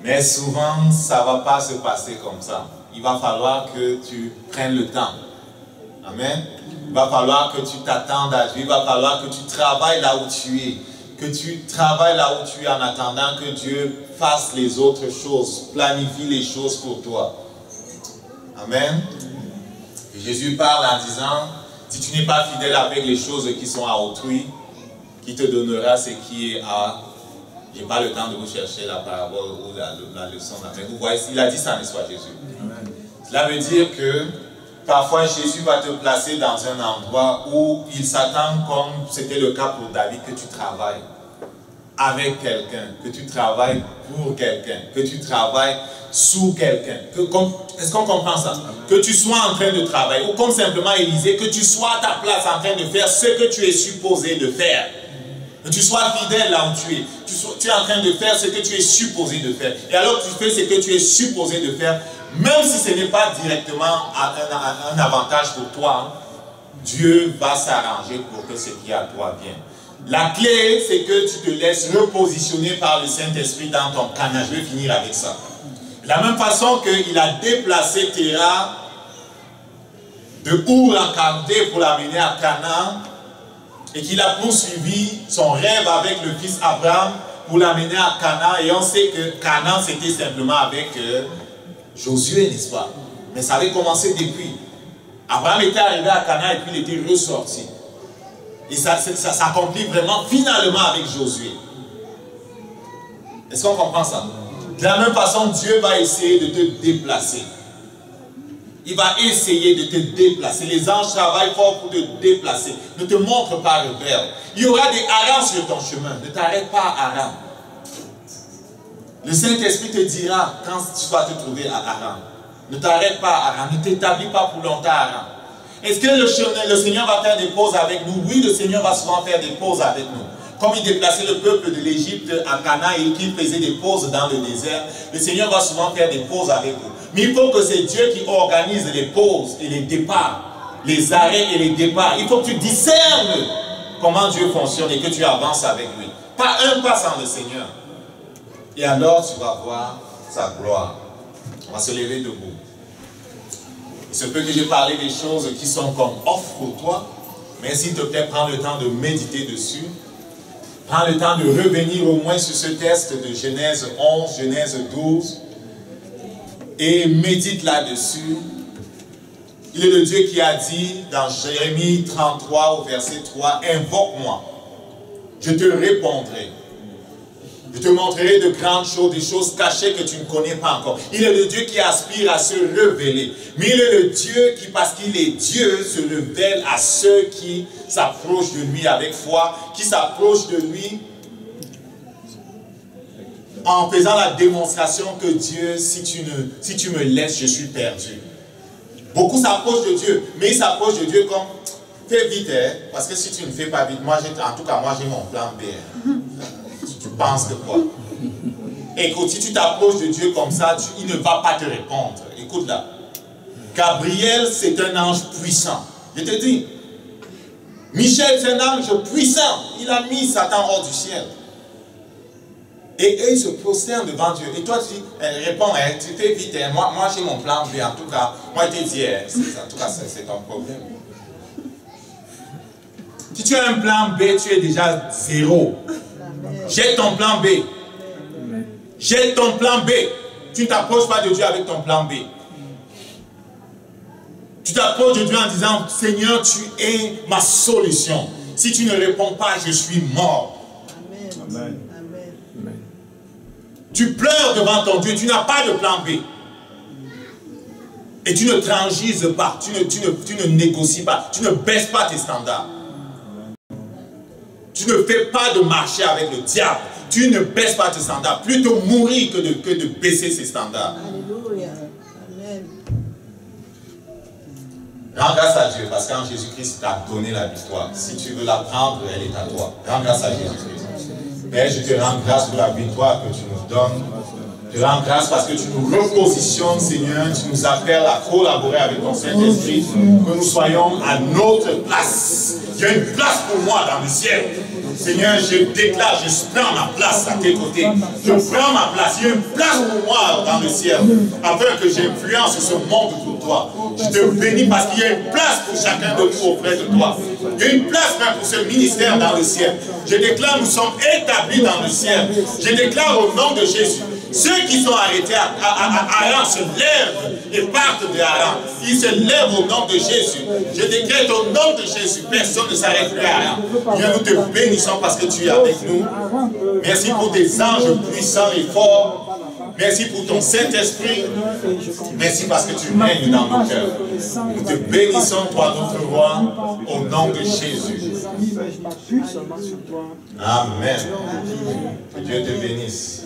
Speaker 2: Mais souvent, ça ne va pas se passer comme ça. Il va falloir que tu prennes le temps. Amen. Il va falloir que tu t'attendes à Dieu. Il va falloir que tu travailles là où tu es. Que tu travailles là où tu es en attendant que Dieu fasse les autres choses, planifie les choses pour toi. Amen. Et Jésus parle en disant, si tu n'es pas fidèle avec les choses qui sont à autrui, qui te donnera ce qui est à... Je n'ai pas le temps de vous chercher la parabole ou la leçon. Mais vous voyez, il a dit ça, n'est-ce pas, Jésus? Amen. Cela veut dire que Parfois, Jésus va te placer dans un endroit où il s'attend, comme c'était le cas pour David, que tu travailles avec quelqu'un, que tu travailles pour quelqu'un, que tu travailles sous quelqu'un. Est-ce qu'on comprend ça? Que tu sois en train de travailler, ou comme simplement Élisée, que tu sois à ta place en train de faire ce que tu es supposé de faire. Que tu sois fidèle là où tu es. Tu es en train de faire ce que tu es supposé de faire. Et alors que tu fais ce que tu es supposé de faire, même si ce n'est pas directement un avantage pour toi, Dieu va s'arranger pour que ce qui est à toi vienne. La clé, c'est que tu te laisses repositionner par le Saint-Esprit dans ton canal. Je vais finir avec ça. De la même façon qu'il a déplacé Terah de Our en Chaldée pour l'amener à Canaan, et qu'il a poursuivi son rêve avec le fils Abraham pour l'amener à Canaan. Et on sait que Canaan, c'était simplement avec Josué, n'est-ce pas? Mais ça avait commencé depuis. Abraham était arrivé à Canaan et puis il était ressorti. Et ça s'accomplit vraiment finalement avec Josué. Est-ce qu'on comprend ça? De la même façon, Dieu va essayer de te déplacer. Il va essayer de te déplacer. Les anges travaillent fort pour te déplacer. Ne te montre pas rebelle. Il y aura des harangues sur ton chemin. Ne t'arrête pas à Haran. Le Saint-Esprit te dira quand tu vas te trouver à Haran. Ne t'arrête pas à Haran. Ne t'établis pas pour longtemps à Haran. Est-ce que le Seigneur va faire des pauses avec nous? Oui, le Seigneur va souvent faire des pauses avec nous. Comme il déplaçait le peuple de l'Égypte à Canaan et qu'il faisait des pauses dans le désert, le Seigneur va souvent faire des pauses avec vous. Mais il faut que c'est Dieu qui organise les pauses et les départs, les arrêts et les départs. Il faut que tu discernes comment Dieu fonctionne et que tu avances avec lui. Pas un pas sans le Seigneur. Et alors tu vas voir sa gloire. On va se lever debout. Il se peut que j'ai parlé des choses qui sont comme off pour toi, mais s'il te plaît, prends le temps de méditer dessus. Prends le temps de revenir au moins sur ce texte de Genèse 11, Genèse 12 et médite là-dessus. Il est le Dieu qui a dit dans Jérémie 33 au verset 3, « Invoque-moi, je te répondrai. Je te montrerai de grandes choses, des choses cachées que tu ne connais pas encore. » Il est le Dieu qui aspire à se révéler. Mais il est le Dieu qui, parce qu'il est Dieu, se révèle à ceux qui s'approchent de lui avec foi, qui s'approchent de lui en faisant la démonstration que Dieu, si tu me laisses, je suis perdu. Beaucoup s'approchent de Dieu, mais ils s'approchent de Dieu comme, fais vite, hein, parce que si tu ne fais pas vite, moi, en tout cas, moi j'ai mon plan B. Tu penses que quoi? Écoute, si tu t'approches de Dieu comme ça, il ne va pas te répondre. Écoute là. Gabriel, c'est un ange puissant. Je te dis. Michel, c'est un ange puissant. Il a mis Satan hors du ciel. Et eux, ils se prosternent devant Dieu. Et toi, tu dis, réponds, hein, tu fais vite. Hein. Moi j'ai mon plan B. En tout cas, moi, je te dis, hein, en tout cas, c'est ton problème. Si tu as un plan B, tu es déjà zéro. Jette ton plan B. Jette ton plan B. Tu ne t'approches pas de Dieu avec ton plan B. Tu t'approches de Dieu en disant, Seigneur, tu es ma solution. Si tu ne réponds pas, je suis mort.
Speaker 3: Amen.
Speaker 4: Amen.
Speaker 2: Tu pleures devant ton Dieu, tu n'as pas de plan B. Et tu ne transiges pas, tu ne négocies pas, tu ne baisses pas tes standards. Tu ne fais pas de marché avec le diable. Tu ne baisses pas tes standards. Plutôt mourir que de baisser ses standards.
Speaker 5: Alléluia. Amen.
Speaker 2: Rends grâce à Dieu parce qu'en Jésus-Christ t'a donné la victoire. Si tu veux la prendre, elle est à toi. Rends grâce à Jésus-Christ. Père, je te rends grâce pour la victoire que tu nous donnes. Je te rends grâce parce que tu nous repositionnes, Seigneur. Tu nous appelles à collaborer avec ton Saint-Esprit. Que nous soyons à notre place. Il y a une place pour moi dans le ciel. Seigneur, je déclare, je prends ma place à tes côtés. Je prends ma place. Il y a une place pour moi dans le ciel. Afin que j'influence ce monde pour toi. Je te bénis parce qu'il y a une place pour chacun de nous auprès de toi. Il y a une place même pour ce ministère dans le ciel. Je déclare, nous sommes établis dans le ciel. Je déclare au nom de Jésus. Ceux qui sont arrêtés à Haran se lèvent et partent de Haran. Ils se lèvent au nom de Jésus. Je décrète au nom de Jésus, personne ne s'arrête plus à Haran. Dieu, nous te bénissons parce que tu es avec nous. Merci pour tes anges puissants et forts.
Speaker 1: Merci pour ton Saint-Esprit. Merci parce que tu règnes dans nos cœurs. Nous te bénissons, toi, notre roi, au nom de Jésus. Amen. Que Dieu te bénisse.